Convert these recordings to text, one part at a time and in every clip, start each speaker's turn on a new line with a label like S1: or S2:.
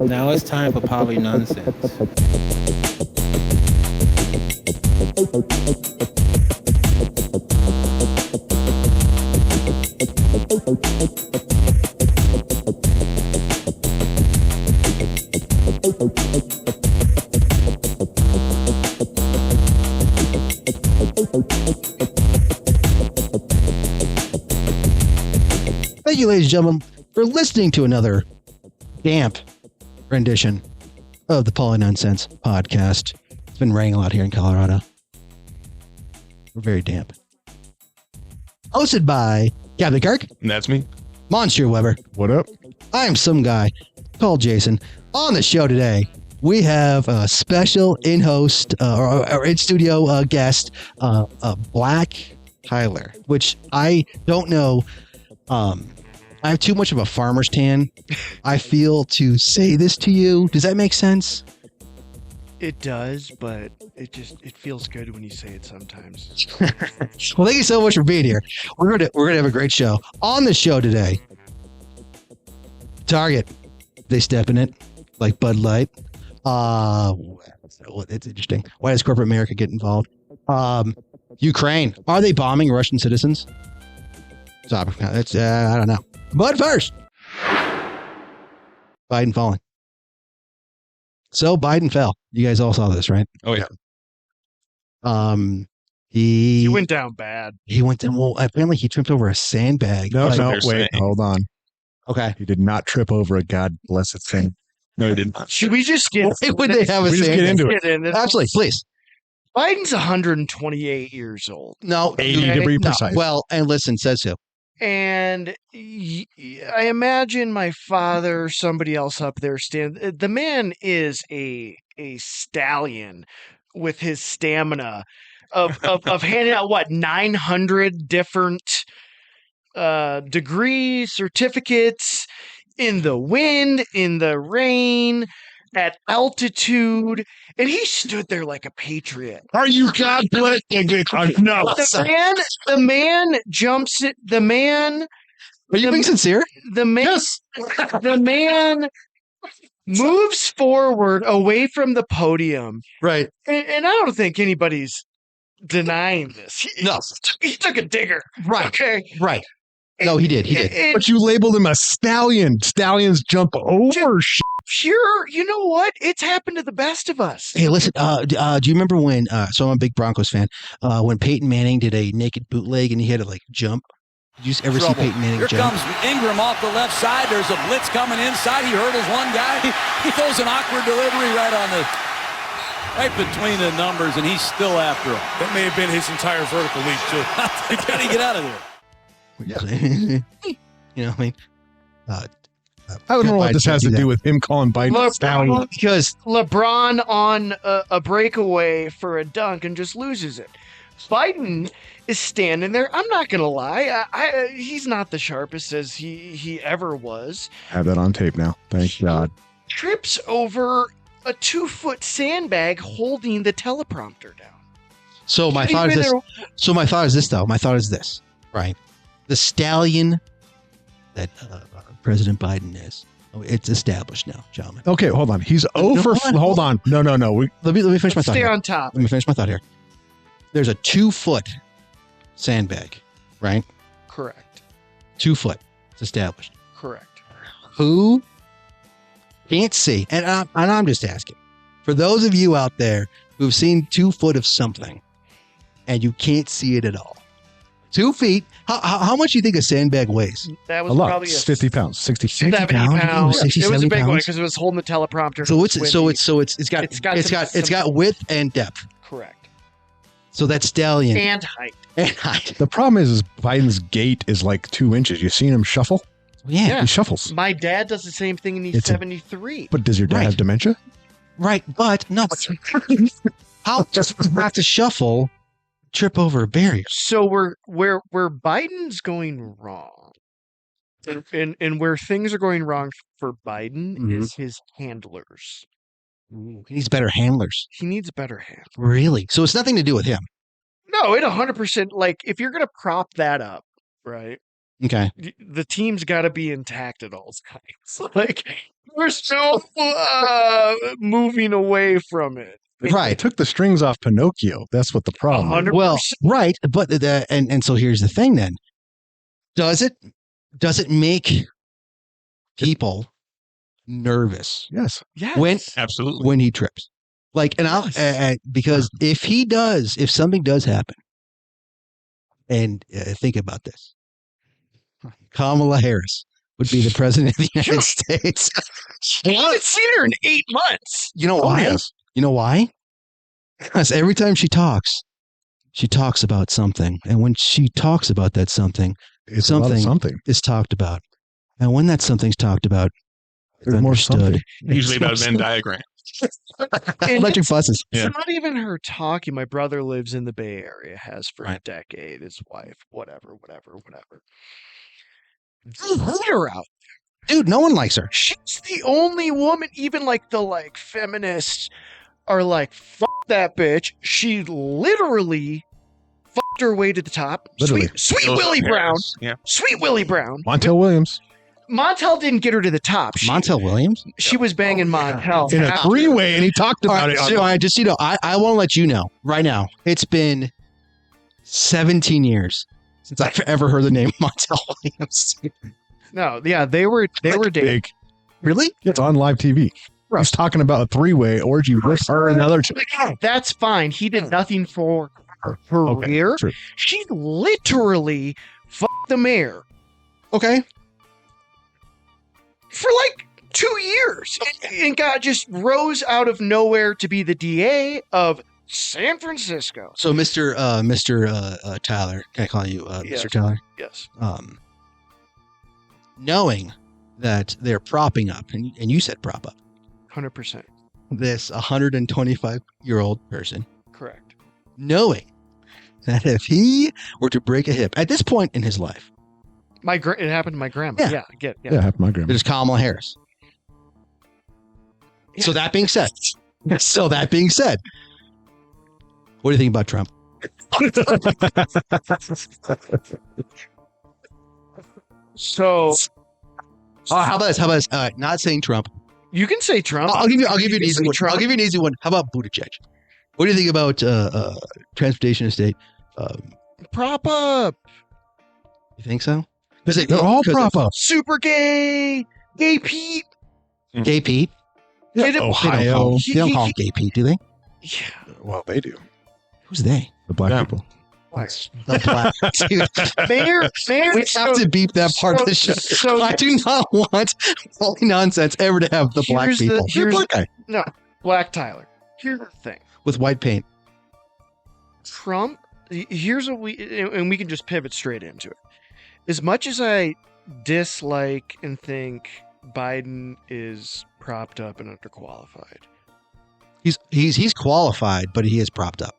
S1: Now it's time for poly nonsense.
S2: Thank you, ladies and gentlemen, for listening to another damp rendition of the Poly Nonsense podcast. It's been raining a lot here in Colorado. We're very damp. Hosted by Captain Kirk.
S3: And that's me.
S2: Monsieur Weber.
S3: What up?
S2: I'm some guy called Jason. On the show today, we have a special in-host or in-studio guest, Black Tyler, which I don't know. I have too much of a farmer's tan, I feel, to say this to you. Does that make sense?
S4: It does, but it feels good when you say it sometimes.
S2: Well, thank you so much for being here. We're gonna have a great show. On the show today, Target, they step in it like Bud Light. It's interesting. Why does corporate America get involved? Ukraine, are they bombing Russian citizens? It's I don't know. But first, Biden falling. So Biden fell. You guys all saw this, right?
S3: Oh, yeah.
S4: He went down bad.
S2: He went down. Well, apparently he tripped over a sandbag.
S5: No,
S3: Like,
S5: wait, hold on.
S2: Okay.
S5: He did not trip over a God blessed thing.
S3: No, he didn't.
S4: Should we just get?
S2: Why would they have a
S5: We just get
S2: sandbag?
S5: into it.
S2: Absolutely, please.
S4: Biden's 128 years old,
S2: No.
S5: 80 to be
S2: No.
S5: precise.
S2: Well, and listen, says who?
S4: and I imagine my father, somebody else up there, the man is a stallion with his stamina of handing out 900 different degrees, certificates in the wind, in the rain, at altitude, and he stood there like a patriot.
S5: Are you God blessed? No.
S4: The man jumps it. The man.
S2: Are you being sincere?
S4: The man.
S5: Yes.
S4: The man moves forward away from the podium,
S2: Right.
S4: and I don't think anybody's denying this.
S2: No.
S4: He took a digger.
S2: Right.
S4: Okay.
S2: Right. No, he did. He did.
S4: And
S5: But you labeled him a stallion. Stallions jump over shit.
S4: sure, you know what? It's happened to the best of us.
S2: Hey, listen, do you remember when, so I'm a big Broncos fan, when Peyton Manning did a naked bootleg and he had to like jump? Did you ever see Peyton Manning
S6: Here
S2: jump?
S6: comes Ingram off the left side. There's a blitz coming inside. He hurdles one guy. He throws an awkward delivery right between the numbers, and he's still after him.
S3: That may have been his entire vertical leap, too.
S6: How did he get out of there?
S2: You know what I mean?
S5: I don't know what this has to do with him calling Biden a stallion.
S4: LeBron,
S2: Because
S4: LeBron on a breakaway for a dunk and just loses it. Biden is standing there. I'm not going to lie. He's not the sharpest as he ever was.
S5: Have that on tape now. Thank God.
S4: Trips over a 2-foot sandbag holding the teleprompter down.
S2: so my thought is this. So my thought is this, though. My thought is this, right? The stallion that President Biden is. It's established now, gentlemen.
S5: Okay, hold on. He's over. Hold on. No.
S2: Let me finish my thought.
S4: Stay
S2: Here.
S4: on top.
S2: Let me finish my thought here. There's a 2-foot sandbag, right?
S4: Correct.
S2: 2 foot. It's established.
S4: Correct.
S2: Who can't see? And I'm just asking. For those of you out there who've seen 2 foot of something and you can't see it at all. 2 feet. How much do you think a sandbag weighs?
S4: That was
S5: A lot.
S4: probably a
S5: 50 pounds. 60
S4: 70
S2: pounds?
S4: pounds.
S2: 60,
S4: It was a
S2: 70
S4: big one
S2: pounds?
S4: because it was holding the teleprompter.
S2: So it's
S4: It's
S2: got width and depth.
S4: correct.
S2: So that's stallion
S4: And height.
S2: and height.
S5: The problem is Biden's gait is like 2 inches. You seen him shuffle?
S2: Yeah.
S5: He shuffles.
S4: My dad does the same thing and he's
S5: It's a-
S4: 73.
S5: But does your dad
S2: Right.
S5: have dementia?
S2: Right, but no. How just have to shuffle, trip over a barrier?
S4: So where Biden's going wrong, and where things are going wrong for Biden
S2: Mhm.
S4: is his handlers.
S2: He needs better handlers.
S4: He needs better hands.
S2: Really? So it's nothing to do with him.
S4: No, it 100%. Like if you're gonna prop that up, right?
S2: Okay.
S4: The team's got to be intact at all times. Like, we're still moving away from it.
S5: They
S2: Right.
S5: took the strings off Pinocchio. That's what the problem is.
S4: 100%.
S2: Well, right, but and so here's the thing. Then, does it make people nervous
S5: Yes.
S4: Yes.
S3: Absolutely.
S2: when he trips? Like, and I'll because if something does happen, and think about this, Kamala Harris would be the president of the United States.
S4: I haven't seen her in 8 months.
S2: You know why?
S5: yes.
S2: You know why? Because every time she talks about something, and when she talks about that something,
S5: It's about something.
S2: is talked about, and when that something's talked about,
S5: There's more something.
S3: Usually about Venn diagram.
S2: Electric buses.
S3: Yeah.
S4: It's not even her talking. My brother lives in the Bay Area, has for a
S2: Right.
S4: decade. His wife, whatever. Hate her out.
S2: Dude, no one likes her.
S4: She's the only woman, even like the feminists are like, fuck that bitch. She literally fucked her way to the top.
S5: Literally.
S4: Sweet Willie Brown.
S3: Yeah.
S4: Sweet Willie Brown.
S5: Montel Williams
S4: Montel didn't get her to the top.
S2: Montel Williams?
S4: She was banging Montel.
S5: in a
S4: after.
S5: three-way, and he talked
S2: All
S5: about
S2: right,
S5: it.
S2: so I just, I want to let you know right now, it's been 17 years since I've ever heard the name Montel Williams.
S4: No, yeah, they were dating.
S5: Big.
S2: Really?
S5: It's on live TV. He's talking about a three-way orgy with her and another chick.
S4: That's fine. He did nothing for her career.
S5: True.
S4: She literally fucked the mayor
S2: Okay.
S4: for like 2 years and just rose out of nowhere to be the DA of San Francisco.
S2: So, Mr. Tyler, can I call you
S4: Yes.
S2: Mr. Tyler?
S4: Yes.
S2: Knowing that they're propping up, and you said prop up,
S4: 100%.
S2: this 125-year-old person,
S4: Correct.
S2: knowing that if he were to break a hip at this point in his life,
S4: It happened to my grandma.
S2: Yeah.
S4: Yeah, I get it.
S5: Yeah, happened to my grandma.
S2: there's Kamala Harris. So that being said, what do you think about Trump?
S4: So
S2: How about this? Not saying Trump.
S4: you can say Trump.
S2: I'll give you an
S4: can
S2: easy
S4: say
S2: one.
S4: Trump.
S2: I'll give you an easy one. How about Buttigieg? What do you think about transportation estate?
S4: Prop up.
S2: You think so? Because
S5: They're all prop up.
S4: Super gay. Gay Pete.
S2: Gay Pete.
S4: Hit him.
S5: Ohio.
S2: They don't call him Gay Pete, do they?
S4: Yeah.
S5: Well, they do.
S2: Who's they?
S5: The black
S3: Yeah.
S5: people.
S2: The black dude.
S4: Mayor.
S2: We have to beep that part of the show.
S4: So
S2: I do not want all nonsense ever to have the black
S4: Here's the-
S2: people.
S5: You're a
S4: here's-
S5: black guy.
S4: no, Black Tyler. Here's the thing.
S2: With white paint.
S4: Trump. Here's what and we can just pivot straight into it. As much as I dislike and think Biden is propped up and underqualified,
S2: He's qualified, but he is propped up.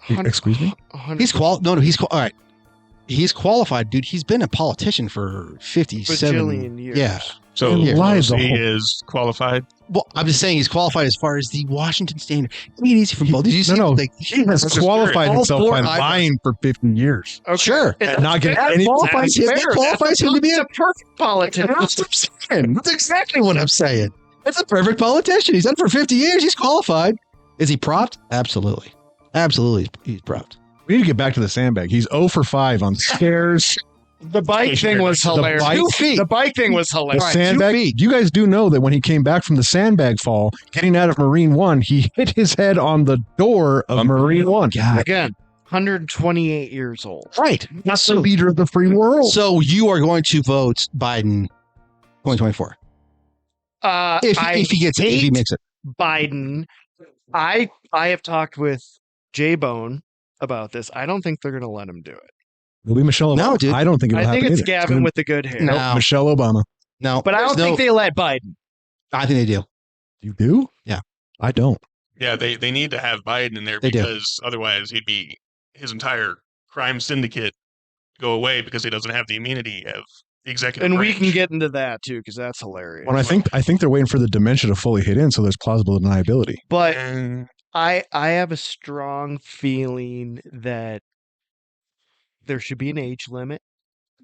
S5: Excuse me?
S2: He's all right. He's qualified, dude. He's been a politician for 57
S4: bajillion years.
S2: Yeah.
S3: So
S2: Yeah.
S5: Lies
S3: he
S5: the whole-
S3: is qualified.
S2: Well, I'm just saying he's qualified as far as the Washington standard. Take it easy from both. Did you see?
S5: No.
S2: Like,
S5: He has
S3: That's
S5: qualified
S2: all
S5: himself
S2: four
S5: by
S2: eyebrows.
S5: lying for 50 years.
S4: Okay.
S2: Sure.
S5: And not getting
S4: That
S5: any
S2: qualifies him. That qualifies him to be
S4: a perfect politician.
S2: That's what I'm saying. That's exactly what I'm saying. That's a perfect politician. He's done for 50 years. He's qualified. Is he propped? Absolutely. Absolutely. He's propped.
S5: We need to get back to the sandbag. He's 0 for 5 on scares.
S4: The bike thing was
S5: The
S4: hilarious.
S5: bike-
S2: 2 feet.
S4: The bike thing was
S5: The
S4: hilarious.
S2: Right,
S5: sandbag.
S2: 2 feet.
S5: You guys do know that when he came back from the sandbag fall, getting out of Marine One, he hit his head on the door of Marine One.
S2: God.
S4: Again, 128 years old.
S2: Right.
S5: That's the leader of the free world.
S2: So you are going to vote Biden 2024 if he gets it, if he makes it.
S4: Biden. I have talked with J-Bone about this. I don't think they're going to let him do it.
S5: It'll be Michelle Obama.
S2: No, dude.
S5: I don't think it'll
S4: I think
S5: happen
S4: it's
S5: either.
S4: Gavin
S5: gonna-
S4: with the good hair.
S2: No.
S5: Michelle Obama.
S2: No,
S4: But I don't think they let Biden.
S2: I think they do.
S5: You do?
S2: Yeah.
S5: I don't.
S3: Yeah, they need to have Biden in there
S2: They do.
S3: because otherwise his entire crime syndicate go away because he doesn't have the immunity of the executive
S4: And we
S3: branch.
S4: can get into that too, because that's hilarious.
S5: Well, I think they're waiting for the dementia to fully hit in, so there's plausible deniability.
S4: But
S3: And
S4: I have a strong feeling that there should be an age limit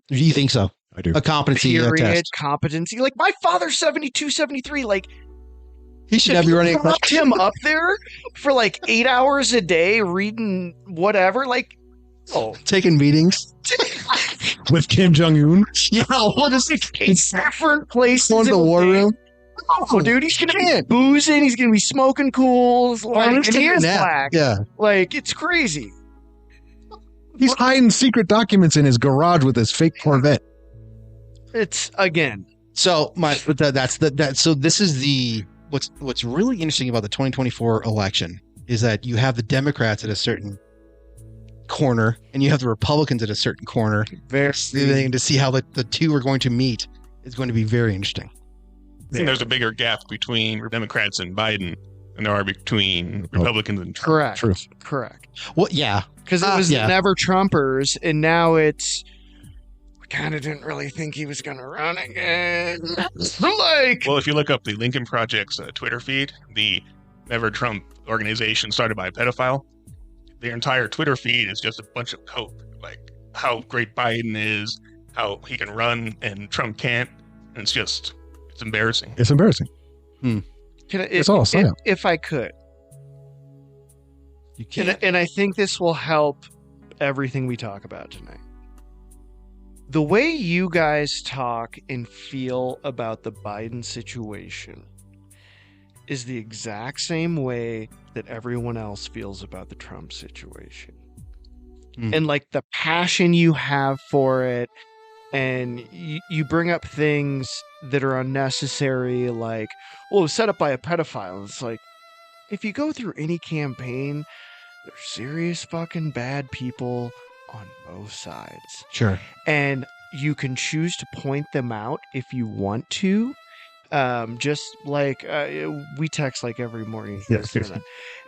S2: Do you think so?
S5: I do.
S2: A competency
S4: Period.
S2: test.
S4: Competency. Like my father's 72, 73. Like
S2: He should not be running a class.
S4: locked him up there for like 8 hours a day reading whatever. Like, oh,
S2: Taking meetings.
S5: With Kim Jong-un.
S2: Yeah, what is it?
S4: different places.
S2: Going to the
S4: in
S2: war
S4: day.
S2: room.
S4: Oh, dude, he's gonna be boozing. He's gonna be smoking Cools. Like, and he is black.
S2: Yeah.
S4: Like, it's crazy.
S5: He's hiding secret documents in his garage with his fake Corvette.
S4: It's again.
S2: So so this is the what's really interesting about the 2024 election is that you have the Democrats at a certain corner and you have the Republicans at a certain corner.
S4: Very
S2: To see how the two are going to meet is going to be very interesting.
S3: I think there's a bigger gap between Democrats and Biden than there are between Republicans and Trump.
S4: correct.
S5: Truth.
S4: Correct.
S2: Well, yeah.
S4: Because it was
S2: yeah.
S4: never Trumpers, and now it's. We kind of didn't really think he was going to run again. Like,
S3: Well, if you look up the Lincoln Project's Twitter feed, the Never Trump organization started by a pedophile, their entire Twitter feed is just a bunch of cope, like how great Biden is, how he can run and Trump can't, and it's embarrassing.
S5: It's embarrassing.
S4: it's
S5: all a psyop.
S4: if I could,
S2: You can't.
S4: and I think this will help everything we talk about tonight. The way you guys talk and feel about the Biden situation is the exact same way that everyone else feels about the Trump situation. And like the passion you have for it, and you bring up things that are unnecessary, like, well, it was set up by a pedophile. It's like, if you go through any campaign, there's serious fucking bad people on both sides.
S2: Sure.
S4: And you can choose to point them out if you want to. Just like we text like every morning.
S5: Yes.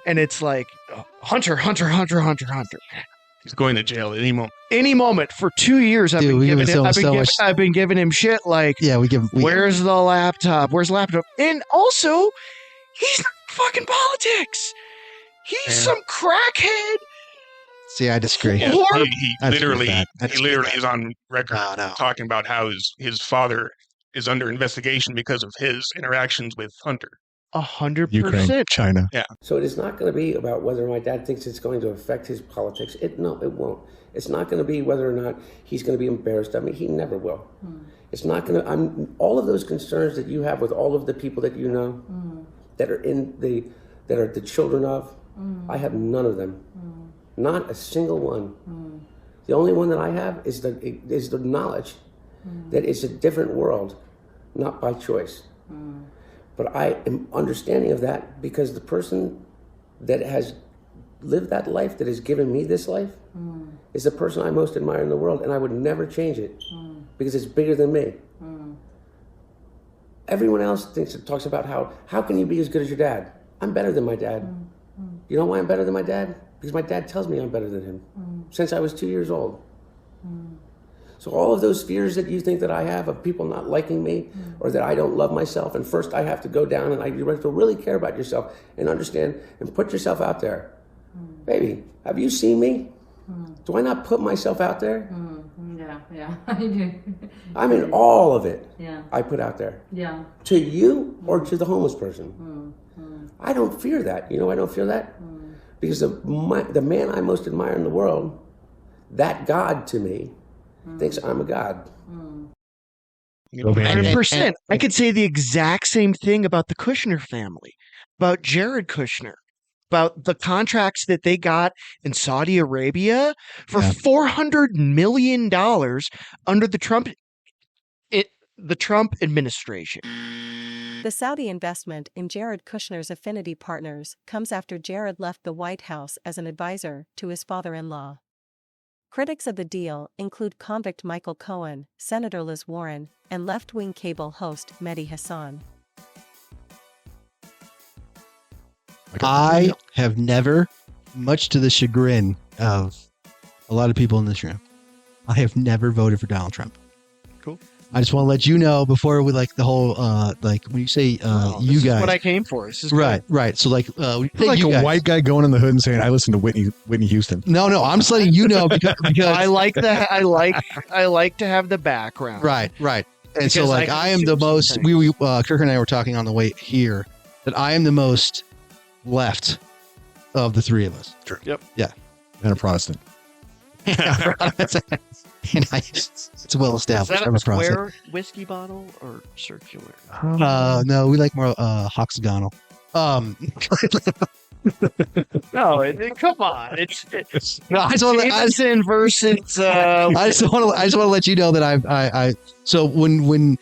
S4: And it's like, Hunter.
S3: He's going to jail at any moment.
S4: Any moment for 2 years, I've
S2: Dude,
S4: I've been giving him shit like,
S2: Yeah, we give.
S4: where's the laptop? Where's the laptop? And also, he's not fucking politics. He's some crackhead.
S2: See, I disagree.
S3: Yeah,
S4: Or-
S3: he
S2: That's
S3: literally,
S2: bad. That's
S3: he literally
S2: bad.
S3: is on record
S2: No.
S3: talking about how his father is under investigation because of his interactions with Hunter.
S4: 100%.
S5: Ukraine, China.
S7: So it is not going to be about whether my dad thinks it's going to affect his politics. No, it won't. It's not going to be whether or not he's going to be embarrassed of me. He never will. It's not going to. All of those concerns that you have with all of the people that you know that are that are the children of. I have none of them. Not a single one. The only one that I have is the knowledge that it's a different world, not by choice. But I am understanding of that because the person that has lived that life, that has given me this life, is the person I most admire in the world, and I would never change it because it's bigger than me. Everyone else talks about how can you be as good as your dad? I'm better than my dad. You know why I'm better than my dad? Because my dad tells me I'm better than him since I was 2 years old. So all of those fears that you think that I have of people not liking me or that I don't love myself, and first I have to go down and you have to really care about yourself and understand and put yourself out there. Baby, have you seen me? Do I not put myself out there?
S8: Yeah, I do.
S7: I mean, all of it
S8: Yeah.
S7: I put out there.
S8: Yeah.
S7: To you or to the homeless person. I don't fear that. You know why I don't fear that? Because the man I most admire in the world, that God to me, thinks I'm a god.
S4: 100%. I could say the exact same thing about the Kushner family, about Jared Kushner, about the contracts that they got in Saudi Arabia for $400 million under the Trump administration.
S9: The Saudi investment in Jared Kushner's affinity partners comes after Jared left the White House as an advisor to his father-in-law. Critics of the deal include convict Michael Cohen, Senator Liz Warren, and left-wing cable host Mehdi Hassan.
S2: I have never, much to the chagrin of a lot of people in this room, I have never voted for Donald Trump.
S4: Cool.
S2: I just want to let you know before we like the whole like when you say
S4: This
S2: you
S4: is
S2: guys.
S4: what I came for. This is
S2: Right, right. So like when you say
S5: Like
S2: you
S5: a
S2: guys,
S5: white guy going in the hood and saying, "I listen to Whitney Houston."
S2: No, I'm just letting you know because
S4: I like that. I like to have the background.
S2: right. And so
S4: Because
S2: like
S4: I
S2: I am the
S4: consume
S2: most.
S4: some
S2: We Kirk and I were talking on the way here that I am the most left of the three of us.
S5: True.
S4: Yep.
S2: Yeah.
S5: And a Protestant.
S2: And it's well
S4: Is
S2: established.
S4: that
S2: I'm
S4: a
S2: a Protestant.
S4: square whiskey bottle or circular?
S2: No, we like more hexagonal.
S4: No, come on. It's
S2: No, I just want to.
S4: Jameson versus.
S2: I just want to let you know that I. So when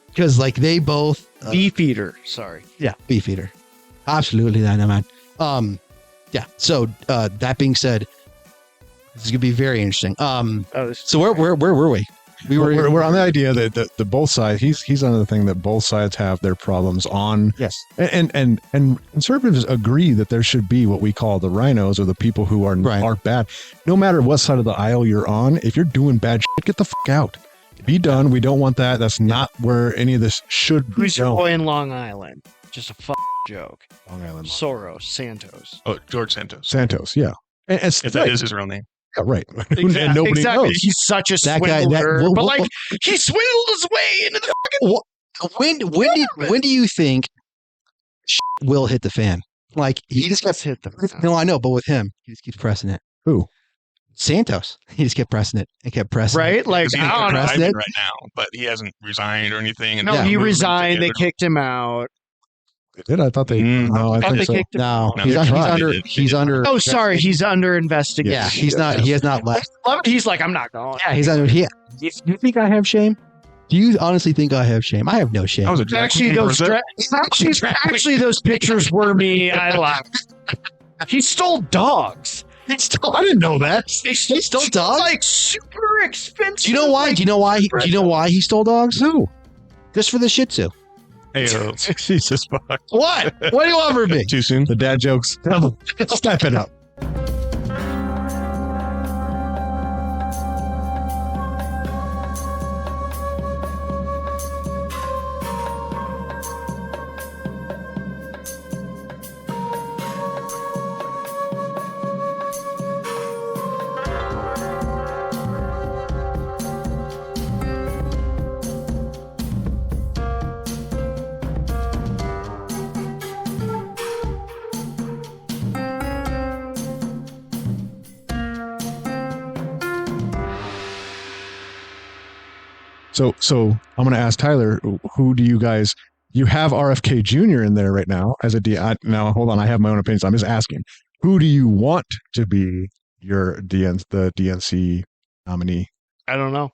S2: because like they both
S4: Beefeater. Sorry.
S2: yeah, Beefeater, absolutely, I know, man. Yeah. So that being said, this is gonna be very interesting. So where were we?
S5: We're on the idea that the both sides. He's on the thing that both sides have their problems on.
S2: Yes.
S5: And conservatives agree that there should be what we call the rhinos or the people who are bad. No matter what side of the aisle you're on, if you're doing bad shit, get the fuck out. Be done. We don't want that. That's not where any of this should be.
S4: Who's your boy in Long Island? Just a joke.
S5: Long Island.
S4: Soros, Santos.
S3: Oh, George Santos.
S5: Santos, yeah. And it's
S3: If that is his real name.
S5: yeah, right.
S4: Exactly.
S5: And nobody
S4: exactly.
S5: knows.
S4: He's such a
S2: That guy-
S4: swindler.
S2: that-
S4: but like, he swindled his way into the
S2: when do you think will hit the fan? Like he just kept
S4: hit them.
S2: No, I know, but with him, he just keeps pressing it.
S5: Who?
S2: Santos. He just kept pressing it and kept pressing it.
S4: Right? Like,
S3: He's
S4: I don't know.
S2: press
S3: driving
S2: it.
S3: right now, but he hasn't resigned or anything. And
S4: No,
S3: there's
S4: he
S3: movement
S4: resigned. They
S3: together.
S4: kicked him out.
S5: Did I thought they? No, I
S4: thought
S5: think
S4: they
S5: so.
S4: kicked him
S2: No,
S3: No,
S2: he's,
S3: they tried.
S2: under.
S3: They did.
S2: He's under.
S4: Oh, sorry. He's under investigation.
S2: Yeah, he's not. He has not left.
S4: Love it. He's like, I'm not going.
S2: Yeah, he's under. Do you think I have shame? Do you honestly think I have shame? I have no shame.
S3: That was a drag
S4: Actually,
S3: queen,
S4: those
S3: or was it?
S4: actually those pictures were me. I laughed. He stole dogs.
S2: He stole.
S5: I didn't know that.
S4: He
S2: stole dogs?
S4: like super expensive.
S2: Do you know why?
S4: like,
S2: Do you know why? Do you know why he stole dogs?
S5: Who?
S2: Just for the Shih Tzu.
S3: Hey,
S5: Jesus fuck.
S2: What? What do you want from me?
S5: Too soon. The dad jokes. Step it up. So I'm going to ask Tyler, who do you guys? You have RFK Jr. in there right now as a D. Now hold on, I have my own opinions. I'm just asking, who do you want to be the DNC nominee?
S4: I don't know.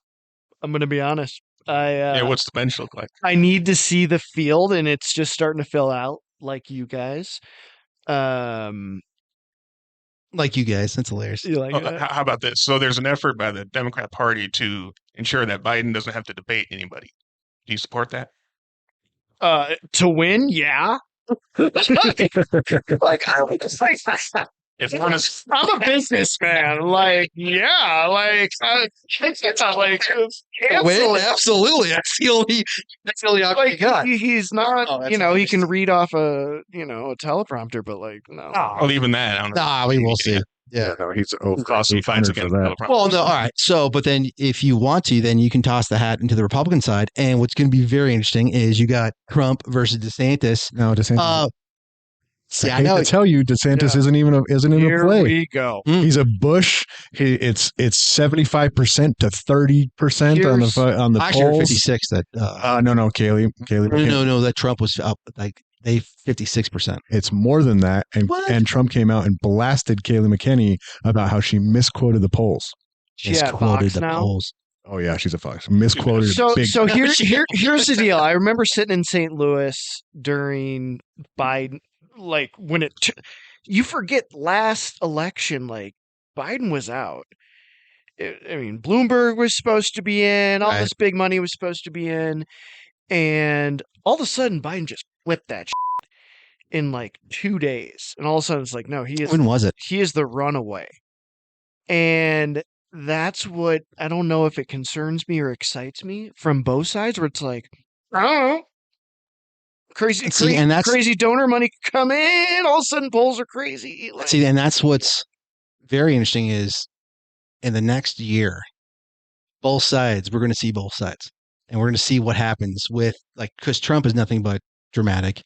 S4: I'm going to be honest.
S3: Yeah, what's the bench look like?
S4: I need to see the field, and it's just starting to fill out like you guys.
S2: Like you guys. That's hilarious.
S4: You like that?
S3: How about this? So there's an effort by the Democrat Party to ensure that Biden doesn't have to debate anybody. Do you support that?
S4: To win, yeah. Like I would just like
S3: If honest,
S4: I'm a businessman. Like, yeah, like it's not like
S2: Well, absolutely. That's the only option you
S4: like
S2: got.
S4: he's not.
S2: Oh, that's
S4: he
S2: hilarious.
S4: can read off a a teleprompter, but like no.
S3: well, even that, I don't know.
S2: Nah, we will see. Yeah.
S5: No, he's
S3: Cost some fines again.
S2: Well, no, all right. So, but then if you want to, then you can toss the hat into the Republican side. And what's going to be very interesting is you got Trump versus DeSantis.
S5: No, DeSantis.
S2: See,
S5: I
S2: I
S5: hate
S2: know.
S5: to tell you, DeSantis
S4: Yeah.
S5: isn't even a
S4: Here
S5: play.
S4: we go.
S5: He's a Bush. It's 75% to 30% on the
S2: Actually,
S5: polls.
S2: 56. That
S5: No, Kaylee.
S2: no, that Trump was up like they 56%.
S5: It's more than that, and Trump came out and blasted Kaylee McKinney about how she misquoted the polls.
S4: She at
S2: Misquoted
S4: Fox
S2: the
S4: now?
S2: polls.
S5: Oh yeah, she's a Fox. Misquoted.
S4: So
S5: big.
S4: so here's the deal. I remember sitting in St. Louis during Biden, like when you forget last election, like Biden was out. I mean, Bloomberg was supposed to be in, all
S2: Right.
S4: this big money was supposed to be in, and all of a sudden Biden just flipped that in like 2 days, and all of a sudden it's like, no, he is
S2: When was it?
S4: he is the runaway. And that's what I don't know if it concerns me or excites me from both sides. Where it's like, I don't know, crazy donor money come in. All of a sudden, polls are crazy. Like,
S2: and that's what's very interesting is in the next year, both sides. We're going to see both sides, and we're going to see what happens with because Trump is nothing but dramatic.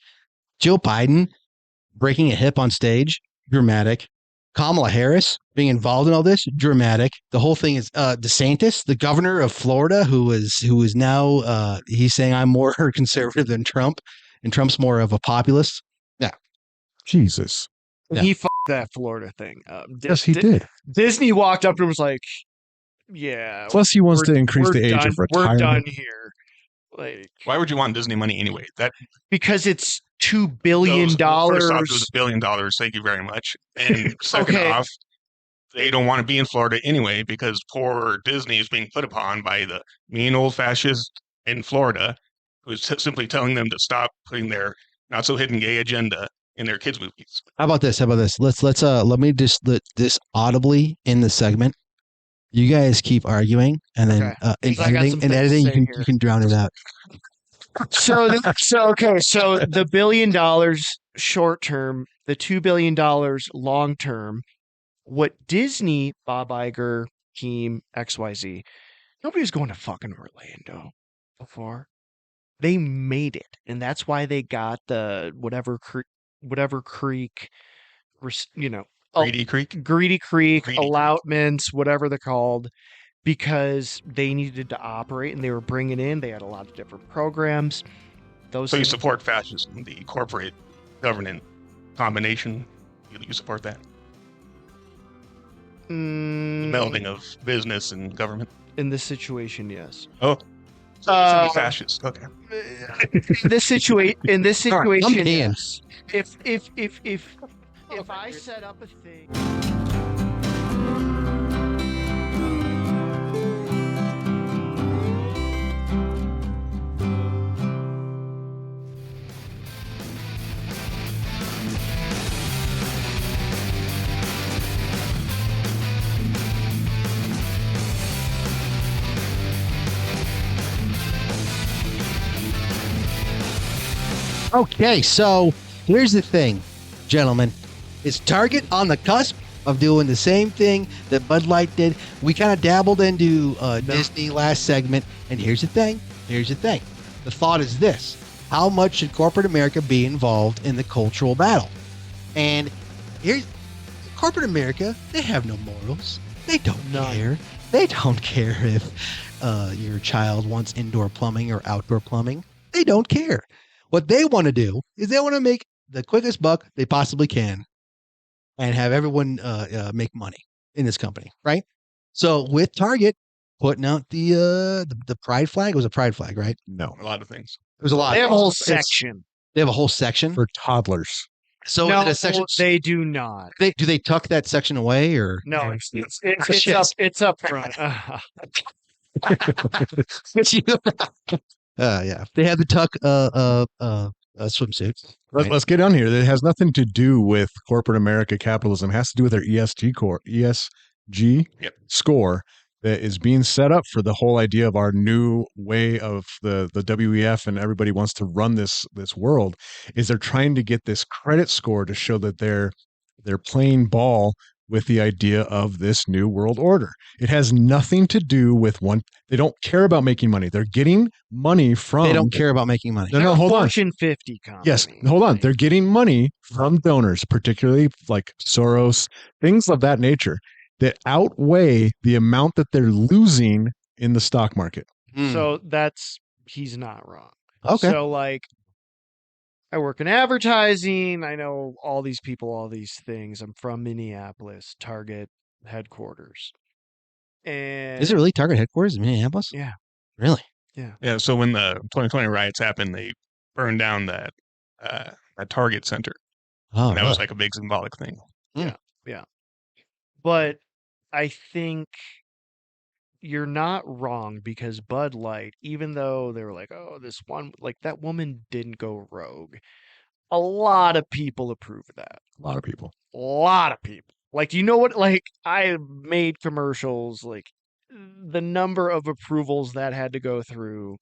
S2: Joe Biden breaking a hip on stage, dramatic. Kamala Harris being involved in all this, dramatic. The whole thing is DeSantis, the governor of Florida, who is now he's saying I'm more conservative than Trump, and Trump's more of a populist. Yeah,
S5: Jesus.
S2: Yeah.
S4: He fucked that Florida thing up.
S5: Yes, he did.
S4: Disney walked up and was like, "Yeah."
S5: Plus, he wants to increase the age of retirement.
S4: We're done here. Like,
S3: why would you want Disney money anyway?
S4: Because it's $2 billion.
S3: First off, it was $1 billion. Thank you very much. And second off, they don't want to be in Florida anyway because poor Disney is being put upon by the mean old fascist in Florida, who's simply telling them to stop putting their not so hidden gay agenda in their kids' movies.
S2: How about this? Let me just let this audibly in the segment. You guys keep arguing, and then in editing, you can drown it out.
S4: So the $1 billion short term, the $2 billion long term. What Disney, Bob Iger, team XYZ, nobody was going to fucking Orlando before. They made it, and that's why they got the whatever creek, Greedy Creek allotments, whatever they're called, because they needed to operate and they were bringing in. They had a lot of different programs.
S3: So you support fascism, the corporate government combination? You support that? Melding of business and government?
S4: In this situation, yes.
S3: Oh. So fascist. Okay.
S4: In this situation, yes. If I set up a thing.
S2: Okay, so here's the thing, gentlemen. Is Target on the cusp of doing the same thing that Bud Light did? We kind of dabbled into Disney last segment, and here's the thing. The thought is this. How much should corporate America be involved in the cultural battle? And here's corporate America, they have no morals. They don't care. They don't care if your child wants indoor plumbing or outdoor plumbing. They don't care. What they want to do is they want to make the quickest buck they possibly can and have everyone make money in this company, right? So with Target putting out the pride flag, it was a pride flag, right?
S5: No.
S3: A lot of things.
S2: There's a lot.
S4: They have a whole section.
S2: They have a whole section
S5: for toddlers.
S2: So
S4: no,
S2: is it a section?
S4: They do not.
S2: Do they tuck that section away or?
S4: No, it's up front.
S2: Yeah, they have the tuck swimsuit. Right?
S5: Let's get on here. It has nothing to do with corporate America capitalism. It has to do with their ESG score that is being set up for the whole idea of our new way of the WEF, and everybody wants to run this world. Is they're trying to get this credit score to show that they're playing ball with the idea of this new world order. It has nothing to do with they don't care about making money. They're getting money from.
S2: They don't care about making money.
S5: No, hold on.
S4: Fortune 50 company.
S5: Yes, hold on. They're getting money from donors, particularly like Soros, things of that nature that outweigh the amount that they're losing in the stock market.
S4: So he's not wrong.
S2: Okay.
S4: So I work in advertising. I know all these people, all these things. I'm from Minneapolis, Target headquarters. And
S2: is it really Target headquarters in Minneapolis?
S4: Yeah.
S2: Really?
S4: Yeah.
S3: Yeah. So when the 2020 riots happened, they burned down that Target center.
S2: Oh,
S3: and that was like a big symbolic thing.
S4: Yeah. Yeah. But I think you're not wrong, because Bud Light, even though they were like, oh, this one, like that woman didn't go rogue. A lot of people approve of that.
S5: A lot of people.
S4: Like, do you know what? Like, I made commercials. Like, the number of approvals that had to go through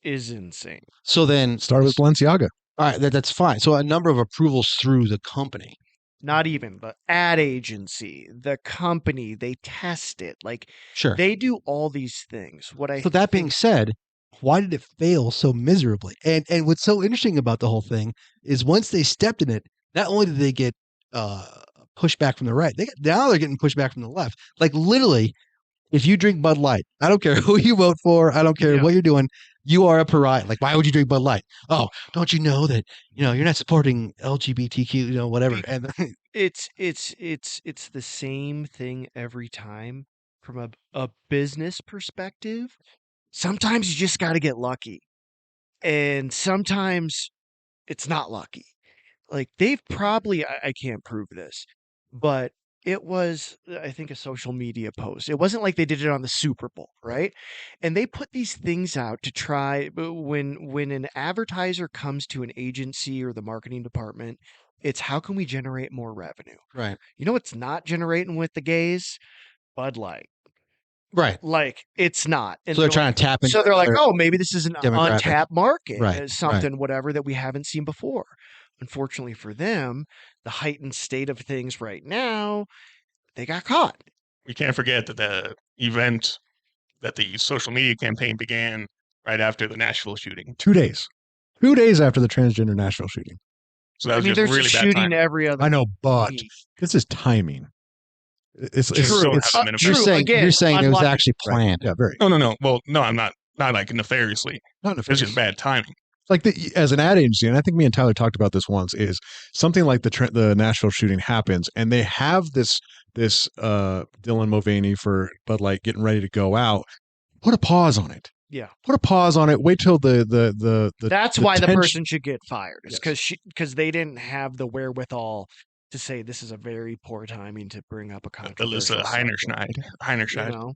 S4: is insane.
S2: So then,
S5: Start with Balenciaga.
S2: all right, that's fine. So a number of approvals through the company.
S4: Not even the ad agency, the company, they test it. Like,
S2: Sure.
S4: they do all these things.
S2: So that being said, why did it fail so miserably? And what's so interesting about the whole thing is once they stepped in it, not only did they get pushback from the right, now they're getting pushback from the left. Like literally, if you drink Bud Light, I don't care who you vote for, I don't care what you're doing, you are a pariah. Like, why would you drink Bud Light? Oh, don't you know that you're not supporting LGBTQ, whatever. And
S4: it's the same thing every time from a business perspective. Sometimes you just got to get lucky, and sometimes it's not lucky. Like they've probably, I can't prove this, but it was, I think, a social media post. It wasn't like they did it on the Super Bowl, right? And they put these things out to try, when an advertiser comes to an agency or the marketing department, it's how can we generate more revenue?
S2: right.
S4: You know what's not generating with the gays? Bud Light.
S2: Right.
S4: Like, it's not. And
S2: So they're trying to tap into
S4: so they're like,
S2: their
S4: oh, maybe this is an
S2: demographic.
S4: untapped market,
S2: Right,
S4: something, whatever, that we haven't seen before. Unfortunately for them, the heightened state of things right now, they got caught.
S3: We can't forget that the event that the social media campaign began right after the Nashville shooting.
S5: 2 days. 2 days after the transgender Nashville shooting.
S3: So that was just
S4: there's
S3: really
S4: a
S3: bad
S4: shooting
S3: timing.
S4: every other
S5: I know, but
S4: week.
S5: this is timing. It's
S3: True.
S5: it's-
S3: Hasn't been
S2: You're
S3: approved.
S2: saying
S4: Again,
S2: it was
S4: unlucky.
S2: actually planned.
S5: yeah, very.
S3: No. Well, no, I'm not like nefariously.
S5: Not
S3: It's just bad timing.
S5: like as an ad agency, and I think me and Tyler talked about this once, is something like the Nashville shooting happens, and they have this Dylan Mulvaney for Bud Light getting ready to go out. Put a pause on it.
S4: Yeah.
S5: Put a pause on it. Wait till the
S4: That's why the
S5: tension-
S4: person should get fired. It's
S5: Yes.
S4: because they didn't have the wherewithal to say this is a very poor timing to bring up a controversial
S3: Alissa
S4: subject,
S3: Heinerscheid.
S4: you know?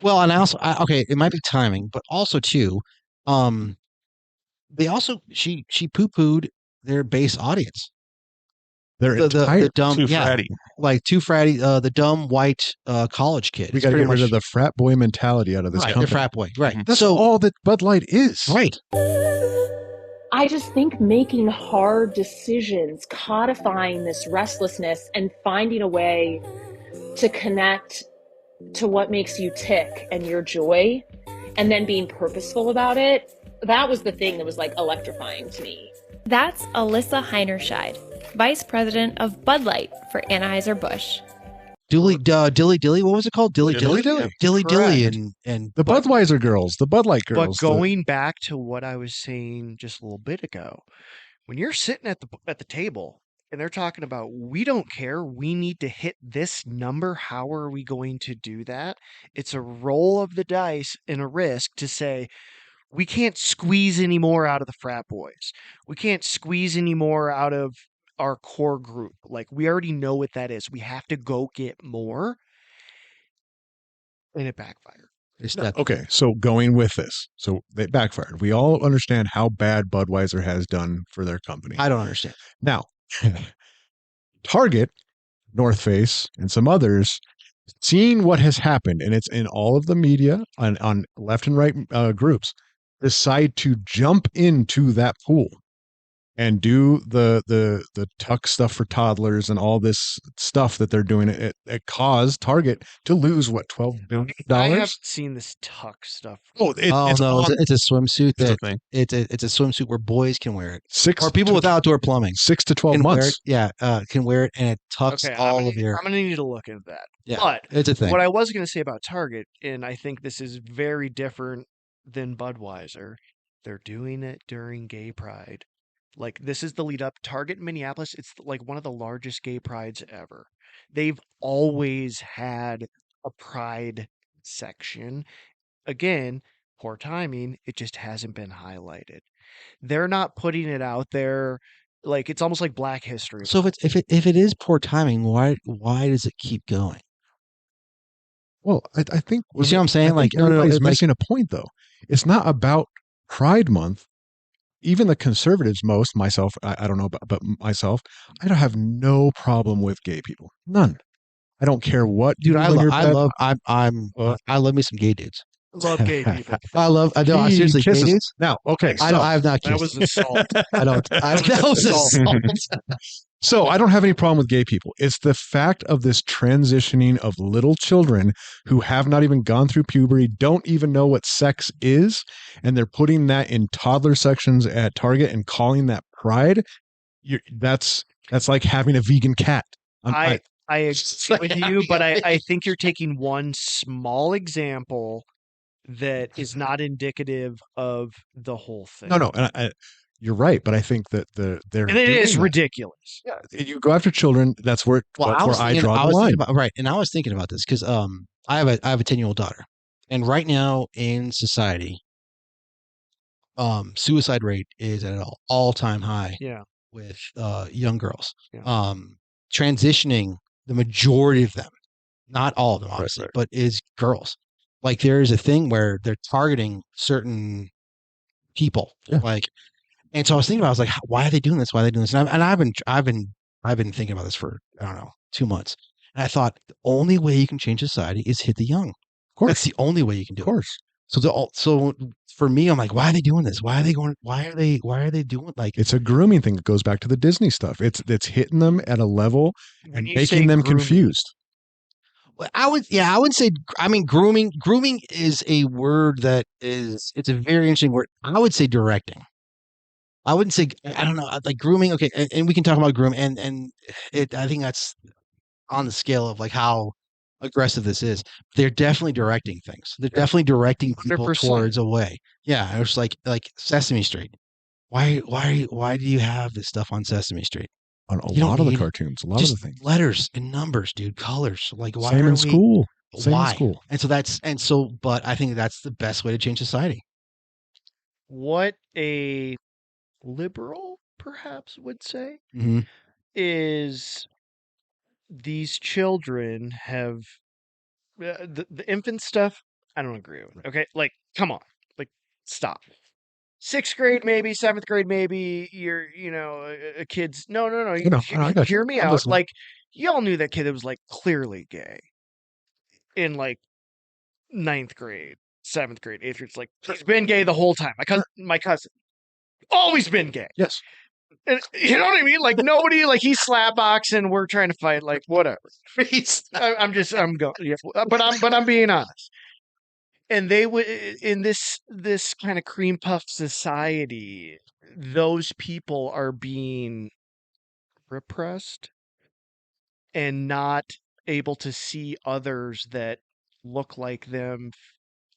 S2: Well, and also, okay, it might be timing, but also too, they also she poo-pooed their base audience.
S5: They're
S2: The
S5: entire.
S2: dumb,
S3: Too
S2: yeah,
S3: fratty.
S2: like too fratty, the dumb white college kid.
S5: We
S2: It's
S5: got to
S2: pretty
S5: get rid
S2: much-
S5: of the frat boy mentality out of this
S2: right, the
S5: company.
S2: frat boy, right?
S3: Mhm.
S5: That's
S2: So
S5: all that Bud Light is.
S2: right,
S10: I just think making hard decisions, codifying this restlessness, and finding a way to connect to what makes you tick and your joy, and then being purposeful about it, that was the thing that was like electrifying to me.
S11: That's Alissa Heinerscheid, Vice President of Bud Light for Anheuser-Busch.
S2: dilly, what was it called? Dilly
S3: Dilly
S2: dilly,
S3: Dilly.
S2: dilly,
S4: Correct.
S2: and
S5: The Budweiser girls, the Bud Light
S4: But
S5: girls.
S4: going back to what I was saying just a little bit ago, when you're sitting at the table and they're talking about, we don't care, we need to hit this number, how are we going to do that? It's a roll of the dice and a risk to say, we can't squeeze any more out of the frat boys. We can't squeeze any more out of our core group. Like, we already know what that is. We have to go get more. And it backfired.
S2: it's
S5: No,
S2: that.
S5: okay, so going with this, so they backfired. We all understand how bad Budweiser has done for their company.
S2: I don't understand.
S5: Now, Target, North Face, and some others, seeing what has happened, and it's in all of the media on left and right groups, decide to jump into that pool and do the tuck stuff for toddlers and all this stuff that they're doing. It caused Target to lose what, $12 billion?
S4: I haven't seen this tuck stuff.
S5: Oh,
S2: Oh no, it's a swimsuit
S3: It's a
S2: that
S3: thing.
S2: it's a swimsuit where boys can wear it,
S5: six
S2: or people
S5: to-
S2: with outdoor plumbing
S5: 6 to 12
S2: can wear it.
S5: months.
S2: Yeah, can wear it, and it tucks
S4: Okay,
S2: all of your.
S4: I'm gonna need to look into that.
S2: Yeah,
S4: But
S2: it's a thing.
S4: what I was gonna say about Target, and I think this is very different than Budweiser, they're doing it during Gay Pride. Like, this is the lead up. Target in Minneapolis, it's like one of the largest gay prides ever. They've always had a pride section. Again, poor timing, it just hasn't been highlighted. They're not putting it out there. Like, it's almost like Black History.
S2: So if it is poor timing, why does it keep going?
S5: Well, I think
S2: You see what I'm saying?
S5: I think
S2: Like, no,
S5: everybody's
S2: it's like-
S5: missing a point though. It's not about Pride Month even the conservatives, myself, I don't know, but myself, I don't have no problem with gay people. None. I don't care what.
S2: Dude, I love me some gay dudes.
S4: Love gay people.
S2: Seriously, gay dudes.
S5: Now, okay,
S2: I have not kissed.
S4: That was assault.
S2: That was assault.
S5: So I don't have any problem with gay people. It's the fact of this transitioning of little children who have not even gone through puberty, don't even know what sex is, and they're putting that in toddler sections at Target and calling that pride. That's like having a vegan cat.
S4: I agree with you, but I think you're taking one small example that is not indicative of the whole thing.
S5: No, and you're right, but I think that
S4: and it is ridiculous.
S5: Yeah, you go after children. That's where I draw the line.
S2: Right, and I was thinking about this because I have a 10-year-old daughter, and right now in society, suicide rate is at an all-time high.
S4: Yeah.
S2: With young girls,
S4: Yeah.
S2: Transitioning, the majority of them, not all of them, obviously,
S5: right.
S2: but is girls. Like there is a thing where they're targeting certain people, and so I was thinking about, I was like, why are they doing this? Why are they doing this? And I've been thinking about this for, I don't know, 2 months. And I thought the only way you can change society is hit the young. Of course. That's the only way you can do it. Of course. So for me, I'm like, why are they doing this? Why are they doing
S5: it's a grooming thing. It goes back to the Disney stuff. It's hitting them at a level and making them confused.
S2: I would say, I mean, grooming is a word it's a very interesting word. I would say directing. I wouldn't say, I don't know, like grooming. Okay. And we can talk about grooming and I think that's on the scale of like how aggressive this is. They're definitely directing things. They're definitely directing people 100%. Towards a way. Yeah. It was like Sesame Street. Why do you have this stuff on Sesame Street?
S5: On a lot of the cartoons, a lot of the things.
S2: Letters and numbers, dude, colors. Like why
S5: Same in school. Same
S2: why?
S5: in school.
S2: But I think that's the best way to change society.
S4: What a liberal perhaps would say is these children have the infant stuff. I don't agree with. Okay, like come on, like stop. 6th grade, maybe 7th grade, maybe you're, a kid's. No. Hear me out. Like y'all knew that kid that was like clearly gay in like 9th grade, 7th grade, 8th grade. It's like he's been gay the whole time. My cousin, always been gay.
S5: Yes.
S4: And, you know what I mean? Like nobody, like he's slapboxing. We're trying to fight. Like whatever. I'm going. Yeah, but I'm being honest. And they would in this kind of cream puff society, those people are being repressed and not able to see others that look like them,